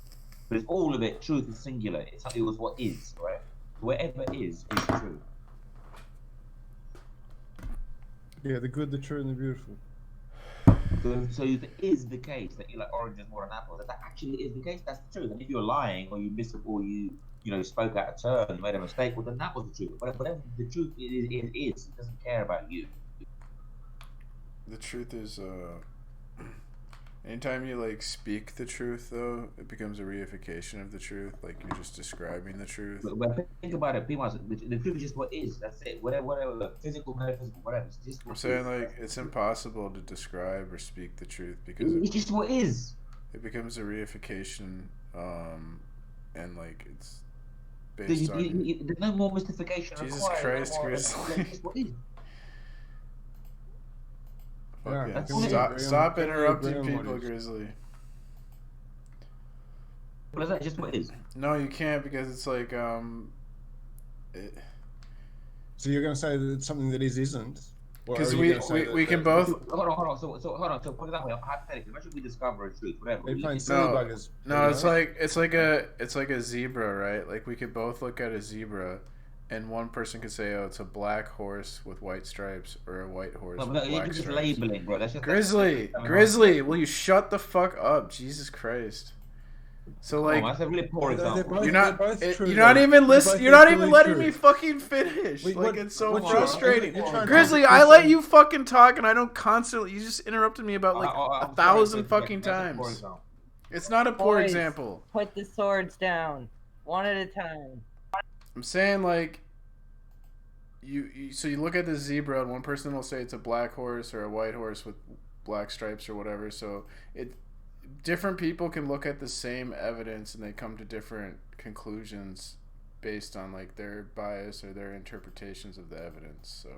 But it's all of it. Truth is singular. It was what is, right? Whatever is true. Yeah, the good, the true, and the beautiful. So if it is the case that you like oranges more than apples, if that actually is the case, that's the truth. And if you're lying or you spoke out of turn, you made a mistake, well then that was the truth. But whatever the truth is, it doesn't care about you. The truth is, anytime you like speak the truth, though, it becomes a reification of the truth. Like you're just describing the truth. But think about it, people. The truth is just what is. That's it. Whatever, physical, metaphysical, whatever. It's just. I'm saying like it's impossible to describe or speak the truth because it's just what is. It becomes a reification, and like it's based on. There's no more mystification. Jesus Christ, Grizzly. Stop interrupting people, Grizzly. What is that? Just what is? No, you can't because it's like So you're gonna say that it's something that isn't? Because we can both. Hold on. So for example, hypothetically, imagine we discover a truth, whatever. They're playing silly buggers. No, it's like a zebra, right? Like we could both look at a zebra. And one person could say, "Oh, it's a black horse with white stripes, or a white horse with black stripes." Labeling, bro. That's just Grizzly, will you shut the fuck up? Jesus Christ! So like, that's a really poor example. You're not even listening. You're not even letting me fucking finish. Like it's so frustrating. Grizzly, I let you fucking talk, and I don't constantly. You just interrupted me about like 1,000 fucking times. It's not a poor example. Put the swords down, one at a time. I'm saying like so you look at the zebra and one person will say it's a black horse or a white horse with black stripes or whatever. So different people can look at the same evidence and they come to different conclusions based on like their bias or their interpretations of the evidence. So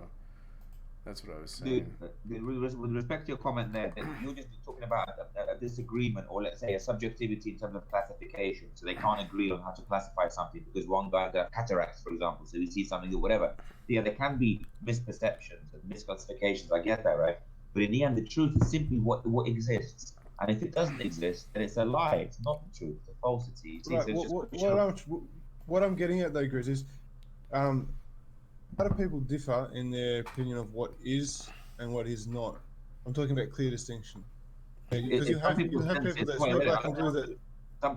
that's what I was saying. With respect to your comment there, that you're just talking about a disagreement, or let's say a subjectivity in terms of classification. So they can't agree on how to classify something because one guy got cataracts, for example, so he sees something or whatever. Yeah, there can be misperceptions and misclassifications. I get that, right? But in the end, the truth is simply what exists. And if it doesn't exist, then it's a lie. It's not the truth. It's a falsity. Right. What I'm getting at though, Grizz, is how do people differ in their opinion of what is and what is not? I'm talking about clear distinction. Because you have people that smoke black and blue that.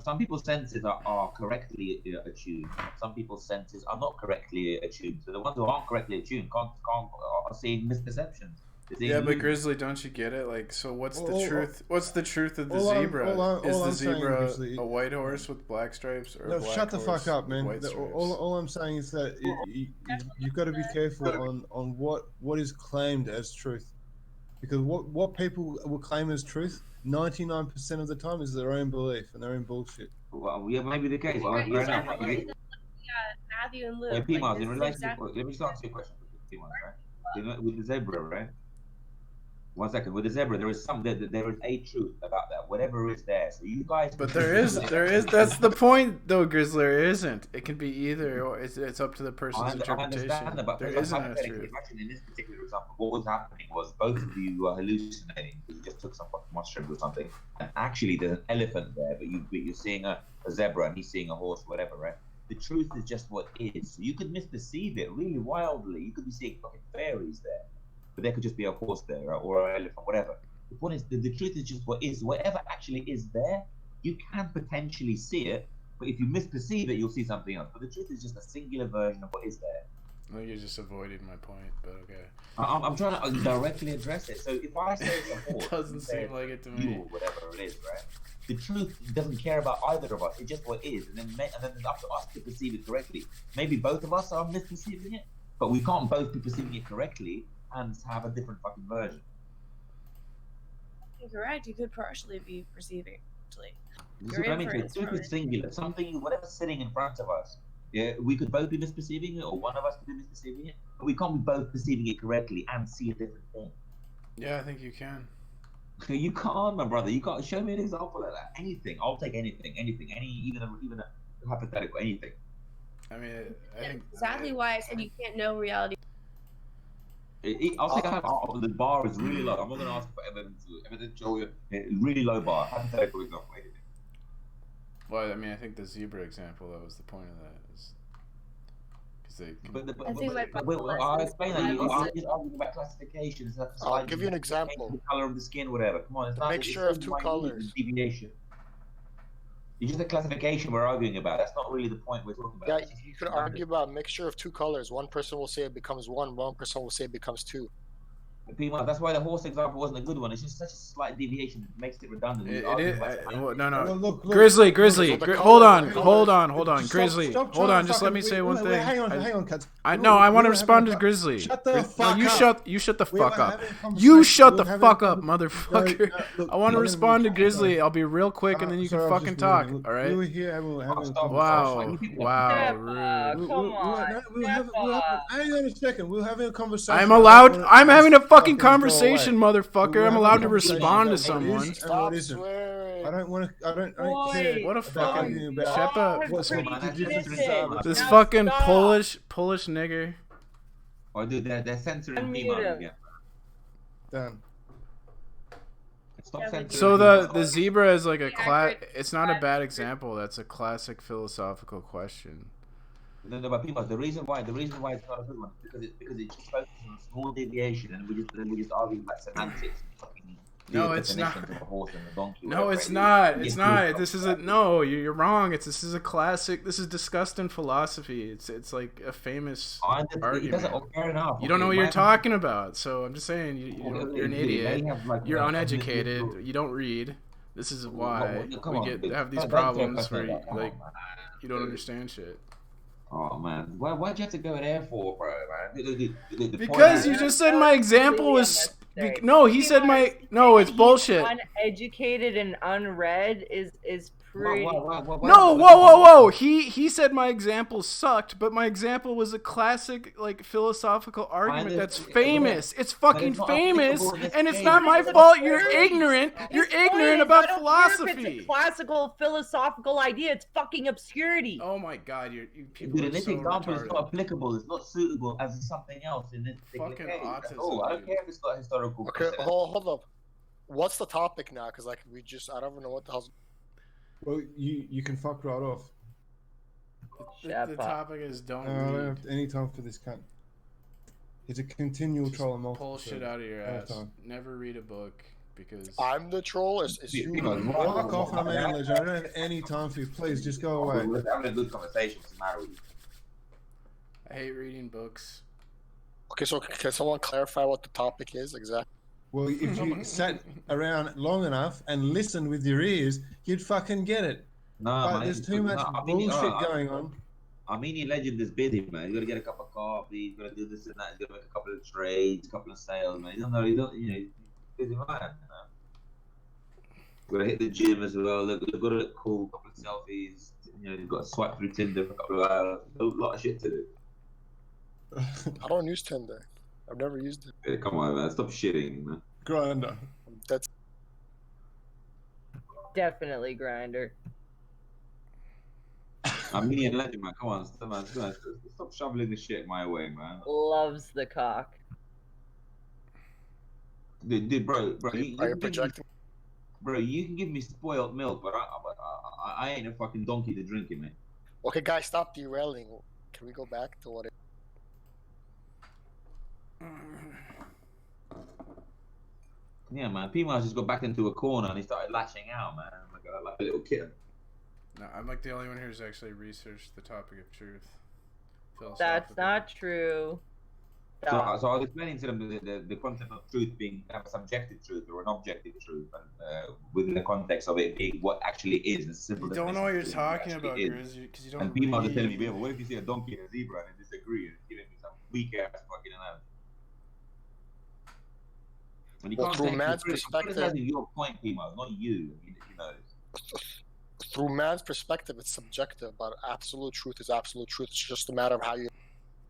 Some people's senses are correctly attuned. Some people's senses are not correctly attuned. So the ones who aren't correctly attuned are seeing misperceptions. Yeah, but Grizzly, don't you get it? Like, so what's the truth? What's the truth of the zebra? Is the zebra a white horse with black stripes or a black shut the horse fuck up, man. with white stripes? All I'm saying is that you've got to be careful on what is claimed as truth, because what people will claim as truth 99% of the time is their own belief and their own bullshit. Well, yeah, maybe the case. Matthew and Luke. Let me just answer your question, P-Mars, right? With the zebra, right? 1 second. With the zebra, there is a truth about that. Whatever is there. So you guys. But there is. That's the point, though, Grizzly. There isn't. It can be either, or it's up to the person's interpretation. I understand that, but there isn't a truth. Imagine in this particular example, what was happening was both of you were hallucinating because you just took some fucking mushrooms or something, and actually there's an elephant there, but you're seeing a zebra and he's seeing a horse, whatever, right? The truth is just what is. So you could misperceive it really wildly. You could be seeing fucking fairies there. But there could just be a horse there or an elephant, whatever. The point is, the truth is just what is. Whatever actually is there, you can potentially see it, but if you misperceive it, you'll see something else. But the truth is just a singular version of what is there. Well, you're just avoiding my point, but okay. I'm trying to directly address it. So if I say it's a horse, it doesn't seem like it to me. Or whatever it is, right? The truth doesn't care about either of us. It's just what is, and then it's up to us to perceive it correctly. Maybe both of us are misperceiving it, but we can't both be perceiving it correctly and have a different fucking version. You're correct. You could partially be perceiving it. The truth is singular. Something, whatever's sitting in front of us. Yeah, we could both be misperceiving it, or one of us could be misperceiving it, but we can't be both perceiving it correctly and see a different thing. Yeah, I think you can. You can't, my brother. You can't. Show me an example of that. Anything. I'll take anything. Even a hypothetical. Anything. I mean, I think exactly why I said you can't know reality. I'll take the bar is really low. I'm not going to ask for evidential, really low bar. Hypothetical example. Well, I mean, I think the zebra example, that was the point of that. I'll explain that. You're just arguing about classification. I'll give you an example. The color of the skin, whatever. Come on, it's not mixture of two colors. Deviation. It's just a classification we're arguing about. That's not really the point we're talking about. Yeah, you could argue about a mixture of two colors. One person will say it becomes one person will say it becomes two. That's why the horse example wasn't a good one. It's just such a slight deviation that makes it redundant. No. Look, Grizzly. Hold on. Grizzly, hold on. Just let me say one thing. Hang on, Cuts. I want to respond to Grizzly. Shut the fuck up. You shut the fuck up. You shut the fuck up, motherfucker. I want to respond to Grizzly. I'll be real quick, and then you can fucking talk. All right? We were here having Wow. Come on. Hang on a second. We're having a conversation. I'm having a fucking conversation, motherfucker. I'm allowed to respond to someone. Stop swearing. I don't care. What a fucking shut up. This Now fucking stop. Polish nigger. Oh, dude, they're censoring me, man. Damn. So the zebra is like it's not a bad example. That's a classic philosophical question. No, but people, the reason why it's not a good one because it just focuses on a small deviation, and we just argue about semantics. No, it's not. No, it's not. It's not. This isn't. No, you're wrong. This is a classic. This is discussed in philosophy. It's like a famous argument. You don't know what you're talking about. So I'm just saying you're an idiot. You're uneducated. You don't read. This is why we have these problems where you don't understand shit. Oh man, why'd you have to go there for, bro, man? The Because you just said my example was. No, he said my. No, it's bullshit. Uneducated and unread is pretty. No, whoa! He said my example sucked, but my example was a classic like philosophical argument that's famous. It's fucking famous, and it's not my fault. You're ignorant. You're ignorant about philosophy. It's a classical philosophical idea. It's fucking obscurity. Oh my god, you people Dude, are in this so example, retarded. it's not applicable. It's not suitable as something else in this particular Fucking case. autism, Oh, I don't dude. care if it's got historical. Okay, precedent. hold up. What's the topic now? Because like I don't even know what the hell's. Well, you can fuck right off. The topic is don't I don't read. have any time for this cunt. It's a continual troll and multiple. Pull shit out of your I have ass. time. Never read a book because I'm the troll. It's you. Fuck off, my man, Legend. I don't have any time for you. Please, just go away. We're having a good conversation. What's the matter with you? I hate reading books. Okay, so can someone clarify what the topic is exactly? Well, if you sat around long enough and listened with your ears, you'd fucking get it. No, But man, there's too much bullshit going on. Armenian Legend is busy, man. He's got to get a cup of coffee. He's got to do this and that. He's got to make a couple of trades, a couple of sales, man. He don't know. You know, he's a busy man. Got to hit the gym as well. Got to look cool. A couple of selfies. You know, he's got to swipe through Tinder for a couple of hours. A lot of shit to do. I don't use Tinder. I've never used it. Yeah, come on, man. Stop shitting, man. Grinder. That's Definitely Grinder. Armenian Legend, man. Come on, stop shoveling the shit my way, man. Loves the cock. Dude, bro, you Are you can give me, projecting? bro, you can give me spoiled milk, but I ain't a fucking donkey to drink it, man. Okay, guys, stop derailing. Can we go back to what it? Yeah, man. P-Miles just got back into a corner and he started lashing out, man, like a little kid. No, I'm like the only one who's actually researched the topic of truth. That's not true. So I was explaining to them the concept of truth being a subjective truth or an objective truth, and within the context of it being what actually is. A simple You don't know what you're definition of talking what about, actually is. Grizz, because you don't And people are read. telling me, "Yeah, but what if you see a donkey and a zebra and they disagree and giving me some weak ass fucking analogy?" And you Well, can't through say man's criticizing perspective- your point, P-Miles, not you. You know. Through man's perspective, it's subjective, but absolute truth is absolute truth. It's just a matter of how you.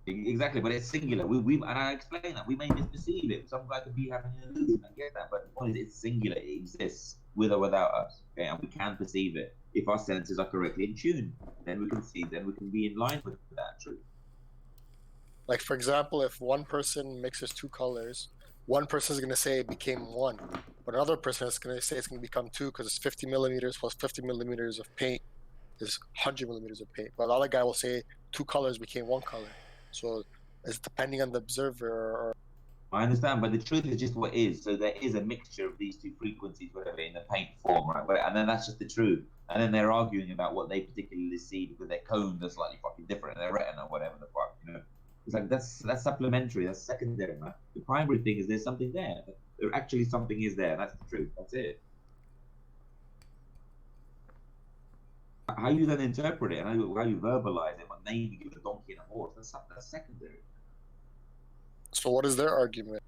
Exactly, but it's singular. We and I explain that we may misperceive it. Some guy could be having an illusion. I get that, but the point is, it's singular. It exists with or without us. Okay, and we can perceive it if our senses are correctly in tune. Then we can see. Then we can be in line with that truth. Like, for example, if one person mixes two colors, one person is going to say it became one, but another person is going to say it's going to become two because it's 50 millimeters plus 50 millimeters of paint is 100 millimeters of paint. But the other guy will say two colors became one color. So it's depending on the observer. Or I understand, but the truth is just what is. So there is a mixture of these two frequencies, whatever, in the paint form, right? And then that's just the truth. And then they're arguing about what they particularly see because their cones are slightly fucking different, and their retina, whatever the fuck, you know. It's like that's supplementary, that's secondary, man. The primary thing is there's something there. There actually something is there. That's the truth. That's it. How you then interpret it and how you verbalize it, what name you give a donkey and a horse, that's secondary. so what is their argument?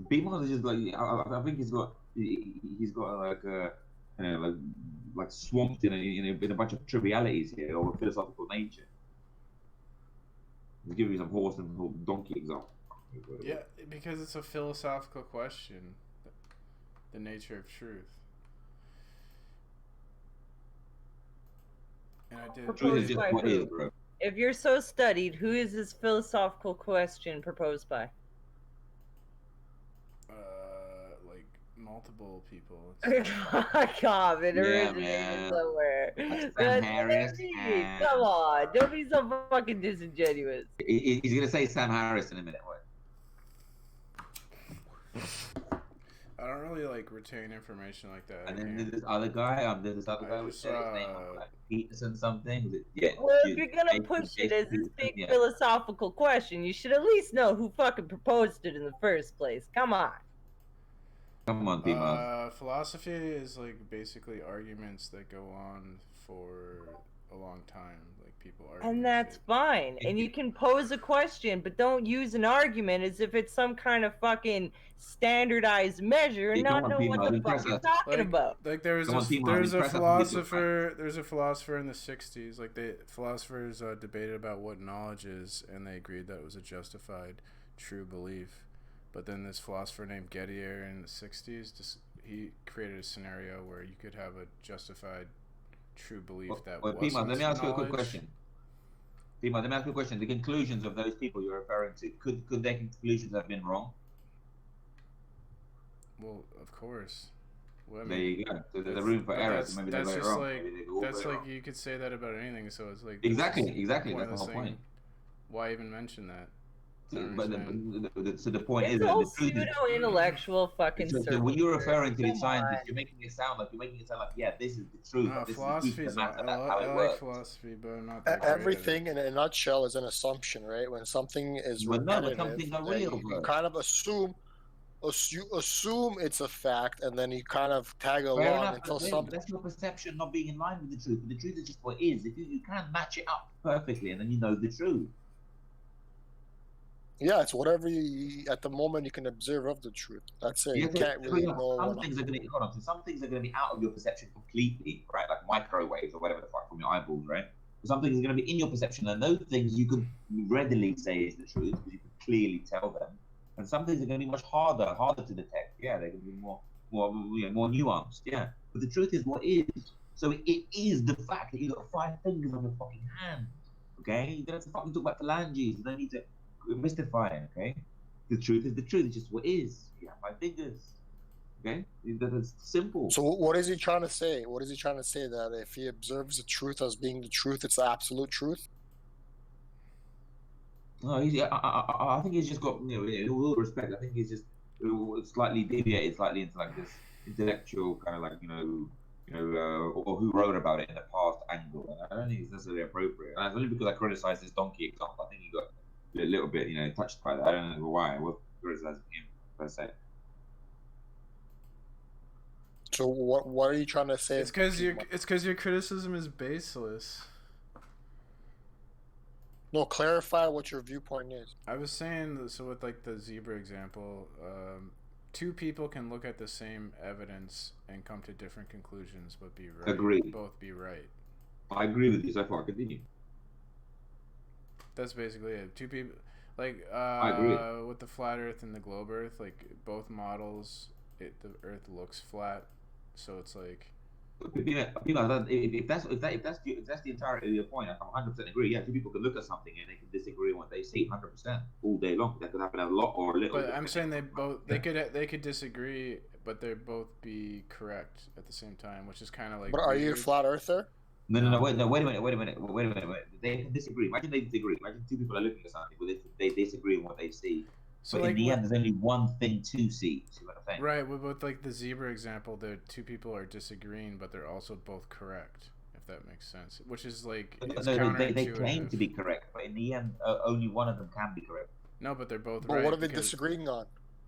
People are just like I think he's got like you know, like swamped in a bunch of trivialities here or a philosophical nature. I'll give you some horse and donkey example. Yeah, because it's a philosophical question. The nature of truth. And I did. Proposed by who? If you're so studied, who is this philosophical question proposed by? Like multiple people. Fuck off! It Yeah, originated man. somewhere. Sam That's Harris what I mean. and- Come on, don't be so fucking disingenuous. He's gonna say Sam Harris in a minute. What? I don't really like retain information like that. And then there's this other guy. There's this other guy with his name like Peterson something. Was it? Yeah. Well, if you're gonna push it as this big yeah. philosophical question, you should at least know who fucking proposed it in the first place. Come on. Come on, P-Miles. Philosophy is like basically arguments that go on for a long time. Like people argue. And that's fine. And you can pose a question, but don't use an argument as if it's some kind of fucking standardized measure and not know what the fuck you're talking about. Like there's a philosopher in the 60s. Like philosophers debated about what knowledge is, and they agreed that it was a justified true belief. But then this philosopher named Gettier in the 60s, he created a scenario where you could have a justified true belief that wasn't Pima, let me ask you a quick knowledge. question. Pima, let me ask you a question. The conclusions of those people you're referring to, could their conclusions have been wrong? Well, of course. Well, I There mean, you go. So there's a room for but error. So maybe they're that's very just wrong. like Maybe they go all that's very like wrong. you could say that about anything. So it's like Exactly, this is exactly. That's the pointless whole thing. point. Why even mention that? I So, don't but understand. so the point It's is that all the truth is, pseudo-intellectual fucking so when you're circles. referring to the Come scientists, on. you're making it sound like yeah, this is the truth. No, This is the truth philosophy of is the matter. That's how I it like works. philosophy, but I'm not that great at it. Everything in a nutshell is an assumption, right? When something is But no, but repetitive, some things are then real, you bro. kind of assume it's a fact, and then you kind of tag Fair along enough, until but something. that's your perception not being in line with the truth. But the truth is just what is. If you can't match it up perfectly, and then you know the truth. Yeah, it's whatever you at the moment you can observe of the truth. That's it. You so- can't so, really know, know. some things are going to hold on. So some things are going to be out of your perception completely, right? Like microwaves or whatever the fuck from your eyeballs, right? But some things are going to be in your perception, and those things you can readily say is the truth because you can clearly tell them. And some things are going to be much harder to detect. Yeah, they're going to be more nuanced. Yeah, but the truth is what is. So it is the fact that you got 5 fingers on your fucking hand. Okay, you don't have to fucking talk about phalanges. You don't need to mystify it. Okay, the truth is the truth. It's just what is. You have 5 fingers. Okay, that's simple. So what is he trying to say? What is he trying to say? That if he observes the truth as being the truth, it's the absolute truth? No, I think he's just got, in all respect, I think he's just slightly deviated slightly into like this intellectual kind of like, or who wrote about it in the past angle. And I don't think it's necessarily appropriate. And it's only because I criticized this donkey example. I think he got a little bit, touched by that. I don't know why I was criticizing him per se. So what are you trying to say? It's because your criticism is baseless. No, clarify what your viewpoint is. I was saying, so with like the zebra example, 2 people can look at the same evidence and come to different conclusions, but be right. Agreed. Both be right. I agree with you so far. Continue. That's basically it. 2 people, like I agree. with the flat Earth and the globe Earth, like both models, the Earth looks flat, so it's like. If that's the entirety of your point, I 100% agree. Yeah, 2 people can look at something and they can disagree on what they see 100% all day long. That could happen a lot or a little. But I'm saying they could disagree, but they both be correct at the same time, which is kind of like. But are you a flat earther? No, wait a minute. They can disagree. Imagine they disagree. Imagine 2 people are looking at something, but they disagree on what they see. So but in the end, there's only one thing to see. See what I'm saying? Right. With like the zebra example, the 2 people are disagreeing, but they're also both correct. If that makes sense, which is like they claim to be correct, but in the end, only one of them can be correct. No, but they're both but right. What are they disagreeing on?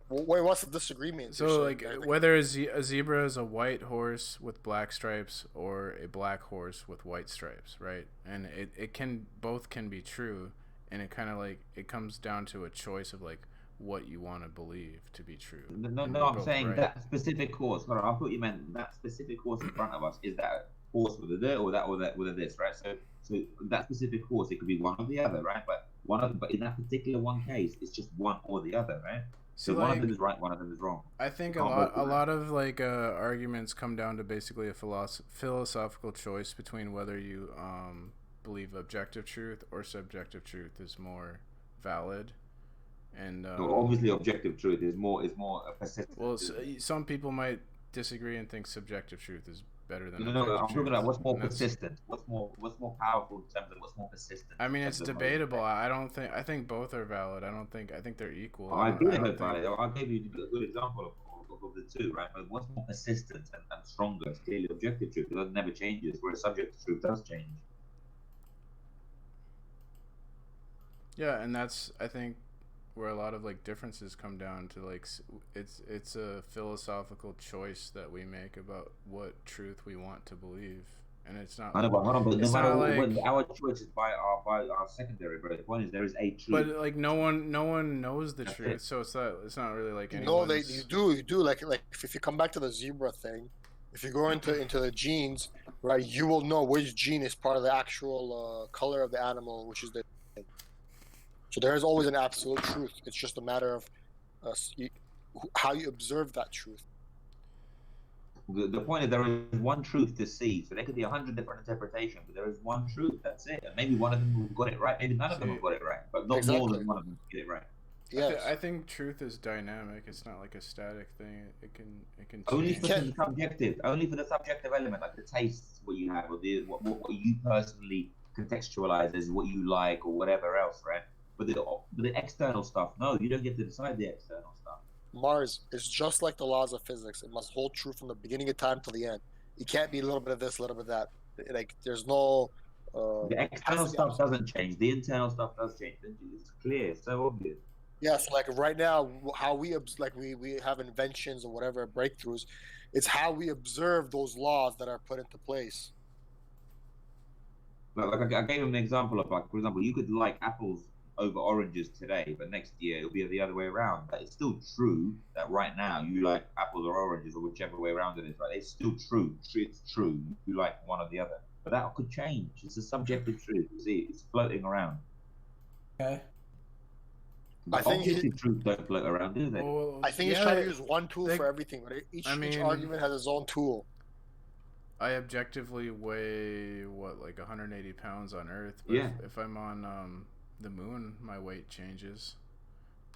Wait, what's the disagreement? So like whether a zebra is a white horse with black stripes or a black horse with white stripes, right? And both can be true, and it kind of like it comes down to a choice of like what you want to believe to be true. No, I'm saying right. That specific horse. I thought you meant that specific horse in front of us is that horse with a this or that with a this, right? So that specific horse, it could be one or the other, right? But in that particular one case, it's just one or the other, right? So like, one of them is right, one of them is wrong. I think a lot of like arguments come down to basically a philosophical choice between whether you believe objective truth or subjective truth is more valid. And obviously, objective truth is more persistent. Well, some people might disagree and think subjective truth is better than. No, I'm talking about what's more persistent. What's more powerful in terms of what's more persistent. I mean, it's debatable. I think both are valid. I think they're equal. I agree with that. I gave you a good example of the 2, right? But what's more persistent and stronger is clearly objective truth. It never changes, whereas subjective truth does change. Yeah, and that's I think where a lot of like differences come down to like it's a philosophical choice that we make about what truth we want to believe. and it's not. I know, but hold on, but no It's matter not what, like. our choice is by our secondary, bro. The point is there is a truth. But like no one knows the That's truth, it. so it's not really like No, anyone's. you do. Like if you come back to the zebra thing, if you go into the genes, right, you will know which gene is part of the actual color of the animal, which is the. So there is always an absolute truth. It's just a matter of how you observe that truth. The point is there is one truth to see, so there could be 100 different interpretations, but there is one truth. That's it. And maybe one of them got it right. Maybe none of them have got it right, but not more than one of them get it right. Yes. I think truth is dynamic. It's not like a static thing. It can Only change. for the subjective. Only for the subjective element, like the tastes, what you have, or what you personally contextualize as what you like or whatever else, right? But the external stuff, no, you don't get to decide the external stuff. Mars is just like the laws of physics. It must hold true from the beginning of time to the end. It can't be a little bit of this, a little bit of that. Like there's no. The external stuff doesn't change. The internal stuff does change. It's clear. It's so obvious. Yes, like right now, how we have inventions or whatever breakthroughs, it's how we observe those laws that are put into place. Like I gave him an example of, like, for example, you could like apples over oranges today, but next year it'll be the other way around. But it's still true that right now you like apples or oranges or whichever way around it is, right? It's still true. It's true. You like one or the other. But that could change. It's a subjective truth. You see, it's floating around. Okay. But objective truth don't float around, do they? I think he's trying to use one tool for everything, but each argument has its own tool. I objectively weigh like 180 pounds on Earth. But Yeah. If I'm on the moon, my weight changes.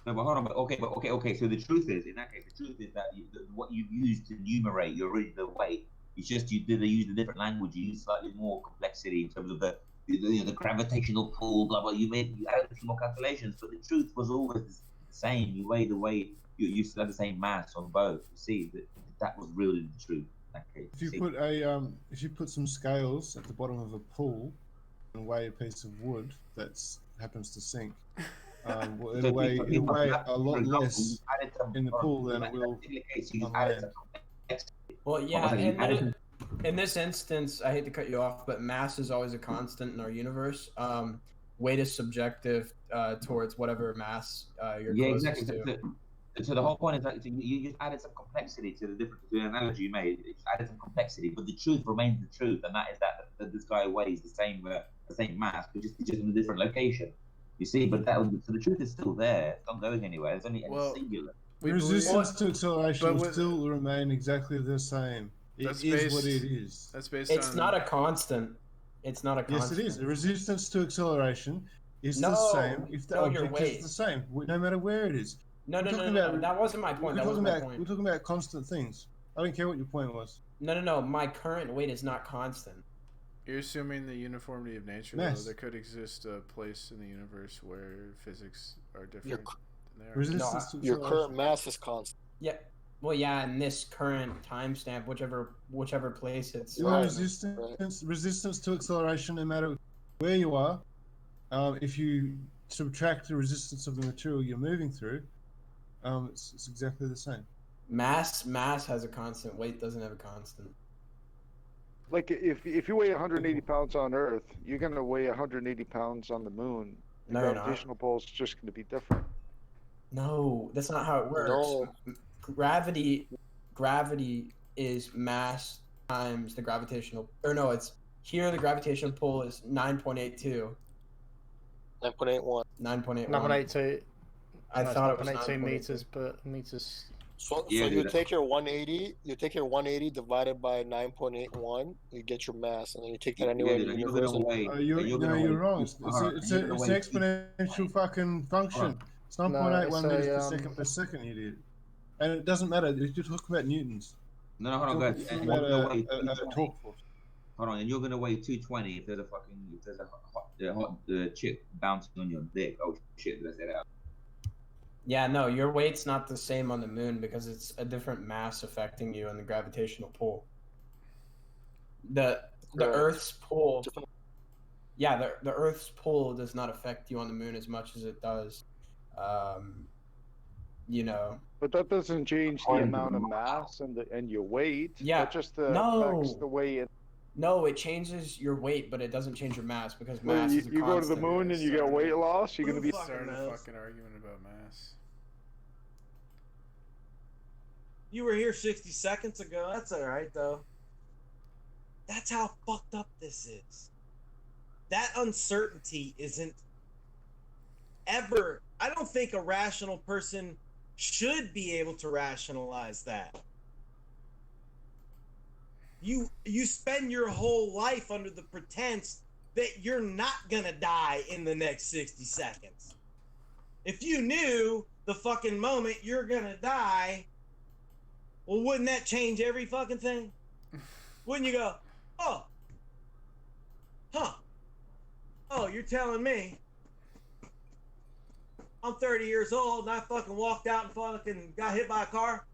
No, but hold on. But okay. So the truth is, in that case, the truth is that what you use to enumerate your original weight, it's just you use a different language. You use slightly more complexity in terms of the gravitational pull. Blah blah. You added a few more calculations, but the truth was always the same. You weigh the weight. You still have the same mass on both. You see that was really the truth. In that case. If you put some scales at the bottom of a pool and weigh a piece of wood that happens to sink, it'll weigh a lot less in the pool than it will on land. Well, yeah, and in this instance, I hate to cut you off, but mass is always a constant in our universe. Weight is subjective towards whatever mass you're closest to. So the whole point is that you just added some complexity to the analogy you made. You added some complexity, but the truth remains the truth, and that is that this guy weighs the same mass, but just in a different location. You see, but so the truth is still there. It's not going anywhere. It's only singular. Resistance to acceleration will still remain exactly the same. It is what it is. That's based It's not a constant. It's not a constant. Yes, it is. The resistance to acceleration is the same if the object is the same, no matter where it is. No. That wasn't my point. We're talking about constant things. I don't care what your point was. No. My current weight is not constant. You're assuming the uniformity of nature, though. There could exist a place in the universe where physics are different than they are. Your current mass is constant. Yeah. Well, yeah, in this current timestamp, whichever place it's. Resistance to acceleration, no matter where you are, if you subtract the resistance of the material you're moving through, it's exactly the same. Mass has a constant. Weight doesn't have a constant. Like if you weigh 180 pounds on Earth, you're gonna weigh 180 pounds on the moon. The No, you're gravitational pull is just gonna be different. No, that's not how it works. No. Gravity is mass times the gravitational. Or no, it's here. The gravitational pull is 9.82. 9.81. 9.81. 9.82. I thought it was 9.82 meters, but meters. So you take your 180, divided by 9.81, you get your mass, and then you take that anywhere in the universe. You're wrong. It's an exponential fucking function. It's 9.81 meters per second, idiot. And it doesn't matter. You're talking about newtons. No, hold on, guys. Hold on, and you're gonna weigh 220 if there's a hot chick bouncing on your dick. Oh shit! Did I say that? Yeah, no, your weight's not the same on the moon because it's a different mass affecting you in the gravitational pull. The Earth's pull. Yeah, the Earth's pull does not affect you on the moon as much as it does. But that doesn't change the amount of mass and your weight. Yeah. That just affects the way No, it changes your weight, but it doesn't change your mass because Well, mass you, is a you go to the constant. moon and you get weight loss. You're gonna be. Starting a fucking argument about mass. You were here 60 seconds ago. That's all right, though. That's how fucked up this is. That uncertainty isn't ever. I don't think a rational person should be able to rationalize that. You spend your whole life under the pretense that you're not gonna die in the next 60 seconds. If you knew the fucking moment you're gonna die, well, wouldn't that change every fucking thing? Wouldn't you go, oh, huh, oh, you're telling me I'm 30 years old and I fucking walked out and fucking got hit by a car,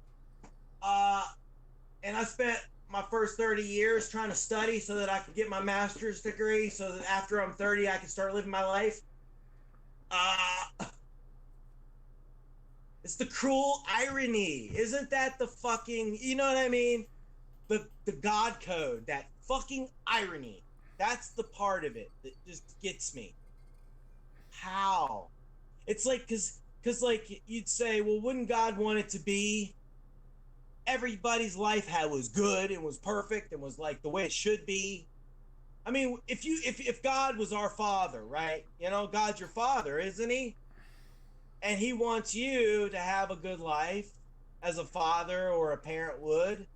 and I spent my first 30 years trying to study so that I could get my master's degree so that after I'm 30 I can start living my life. It's the cruel irony. Isn't that the fucking, you know what I mean? The God code, that fucking irony. That's the part of it that just gets me. How? It's like, cause like you'd say, well, wouldn't God want it to be everybody's life was good and was perfect and was like the way it should be? I mean, if God was our father, right? You know, God's your father, isn't he? And he wants you to have a good life as a father or a parent would,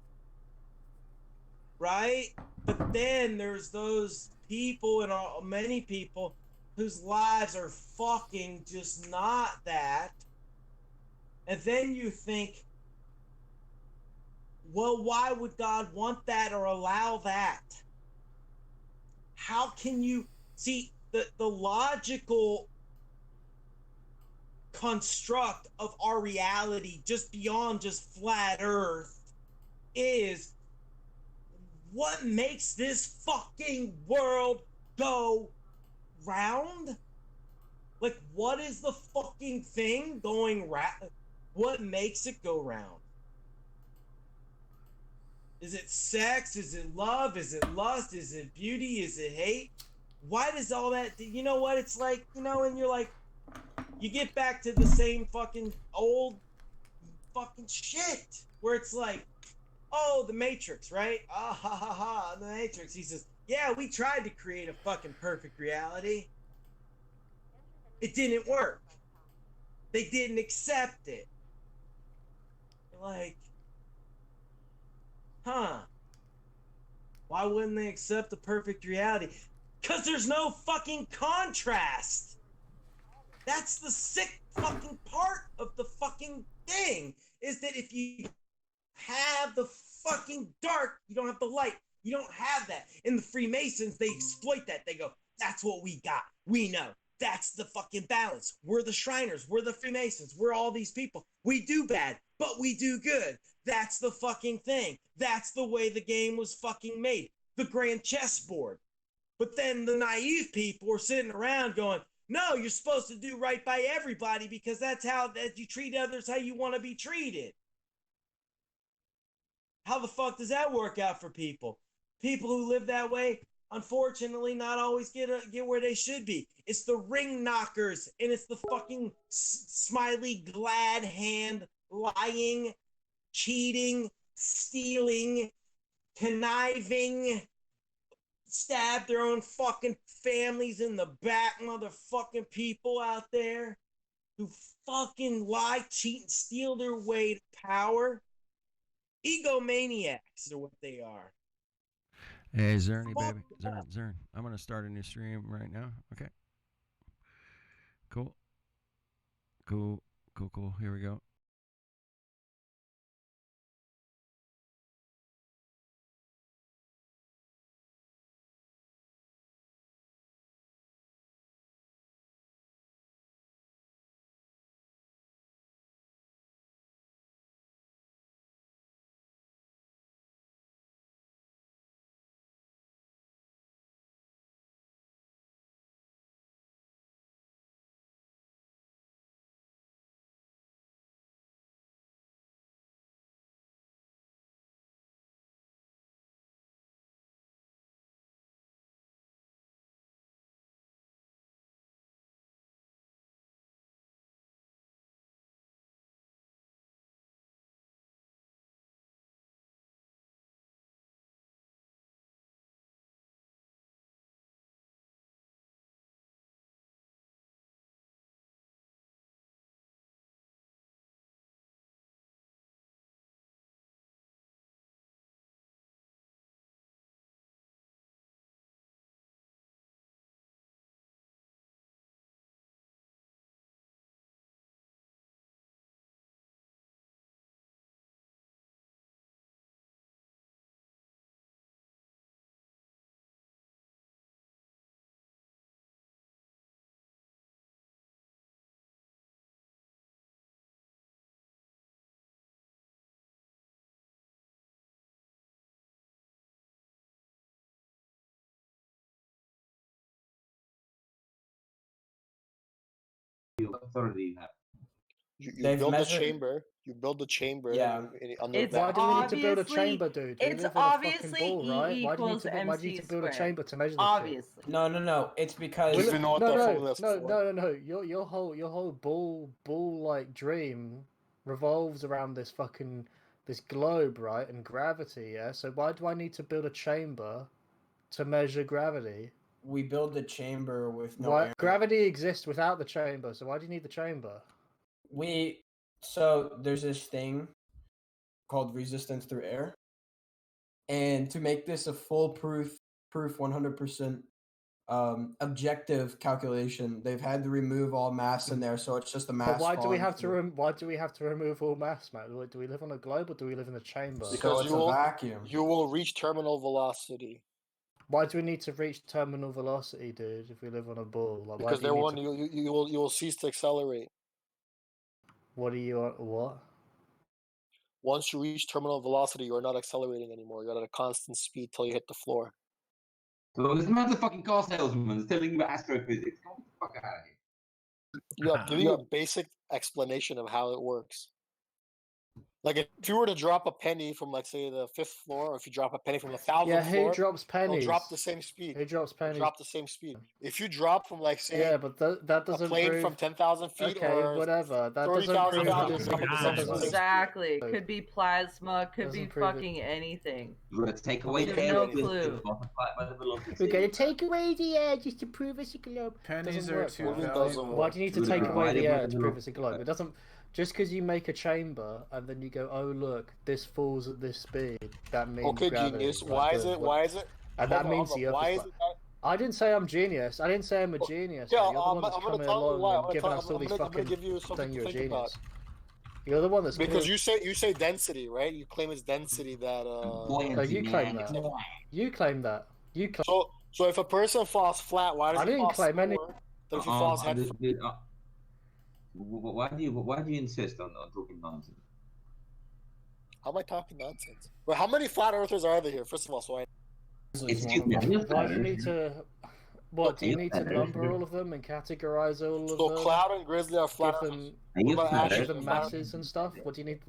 right? But then there's those people and many people whose lives are fucking just not that. And then you think, well, why would God want that or allow that? How can you see the logical construct of our reality just beyond just flat earth is what makes this fucking world go round? Like, what is the fucking thing going round? What makes it go round? Is it sex? Is it love? Is it lust? Is it beauty? Is it hate? Why does all that, you know what it's like, you know, and you're like, you get back to the same fucking old fucking shit where it's like, oh, the Matrix, right? Ah, ha, ha, ha, the Matrix. He says, yeah, we tried to create a fucking perfect reality. It didn't work. They didn't accept it. Like, huh? Why wouldn't they accept the perfect reality? Because there's no fucking contrast. That's the sick fucking part of the fucking thing, is that if you have the fucking dark, you don't have the light. You don't have that. In the Freemasons, they exploit that. They go, that's what we got. We know. That's the fucking balance. We're the Shriners. We're the Freemasons. We're all these people. We do bad, but we do good. That's the fucking thing. That's the way the game was fucking made. The grand chessboard. But then the naive people are sitting around going, no, you're supposed to do right by everybody because that's how that you treat others how you want to be treated. How the fuck does that work out for people? People who live that way, unfortunately, not always get where they should be. It's the ring knockers, and it's the fucking smiley, glad hand, lying, cheating, stealing, conniving, stab their own fucking families in the back motherfucking people out there who fucking lie, cheat, and steal their way to power. Egomaniacs are what they are. Hey, Zerny, baby. Zern. I'm going to start a new stream right now. Okay. Cool. Here we go. authority do you have? You They've build measured- the chamber. You build the chamber. Yeah. Under It's that. Why do we need to build a obviously- chamber, dude? We it's live on a fucking obviously ball, right? E Why do you need equals to, why do you MC need to build a squared. chamber to measure this shit? Obviously. No. It's because Do you even know what that formula is for? No. Your whole ball like dream revolves around this fucking this globe, right? And gravity, yeah. So why do I need to build a chamber to measure gravity? we build the chamber with no Why air. gravity exists without the chamber? So why do you need the chamber? So there's this thing called resistance through air, and to make this a foolproof, 100% objective calculation, they've had to remove all mass in there, so it's just a mass. But why do we falling have to through. why do we have to remove all mass, man? Do we live on a globe or do we live in a chamber? Because it's a vacuum. You will reach terminal velocity. Why do we need to reach terminal velocity, dude? If we live on a ball, like, why Because do you there need one to- you will cease to accelerate. What are you on? What? Once you reach terminal velocity, you are not accelerating anymore. You're at a constant speed till you hit the floor. So this man's a fucking car salesman. He's telling you about astrophysics. Get the fuck out of here. Yeah, I'm giving you a basic explanation of how it works. Like if you were to drop a penny from, like, say, the 5th floor, or if you drop a penny from the 1,000th Yeah, floor, who drops pennies? it'll drop the same speed. Who drops pennies? Drop the same speed. If you drop from, like, say, Yeah, but that doesn't a plane prove... from 10,000 feet Okay, or whatever. That 30,000 doesn't prove feet, this. drop at the that same doesn't- speed. Exactly. It could be plasma, could Doesn't be prove it. fucking anything. You're gonna take away We the have no air resistance, clue. multiply it by the velocity. We're gonna take away the air just to prove it's a globe. Pennies Doesn't are work, too man. valuable. Why do you need to You're take gonna away divide the it by air the to prove it's a globe? velocity. It doesn't. Just because you make a chamber and then you go, oh look, this falls at this speed, that means Okay, gravity. genius. Like, Why is the- it? Why is it? And that hold on, means hold the on. Earth Why is is flat. it that? I didn't say I'm genius. I didn't say I'm a genius. Yeah, man. You're the one that's I'm gonna coming tell you along why. and giving us all these I'm gonna fucking give you something saying to you're a think about. genius. You're the one that's Because clear- you say density, right? You claim it's density that No, you claim that. You claim that. You claim. So if a person falls flat, why does I he didn't fall claim any- slower than if he falls head first? Why do you insist on talking nonsense? How am I talking nonsense? Well, how many flat earthers are there here? First of all, so I. Excuse me, I'm Why do you need to? What do you need to flat number earther? all of them and categorize all of So them? Cloud and Grizzly are flat Give earthers. them, What you about flat Ash give and them Flat masses and stuff. What do you need?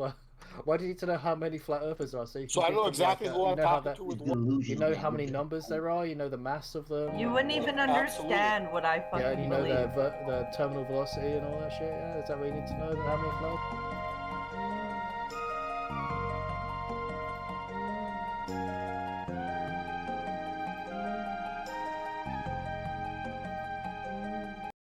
Why do you need to know how many flat earthers there are? So you can So I give know them, exactly like, who you I'm know how talking that, to with you know how many numbers there are. You know the mass of them. You wouldn't even understand what I fucking Yeah, and you know believe. the terminal velocity and all that shit. Yeah, is that what you need to know? How many flat?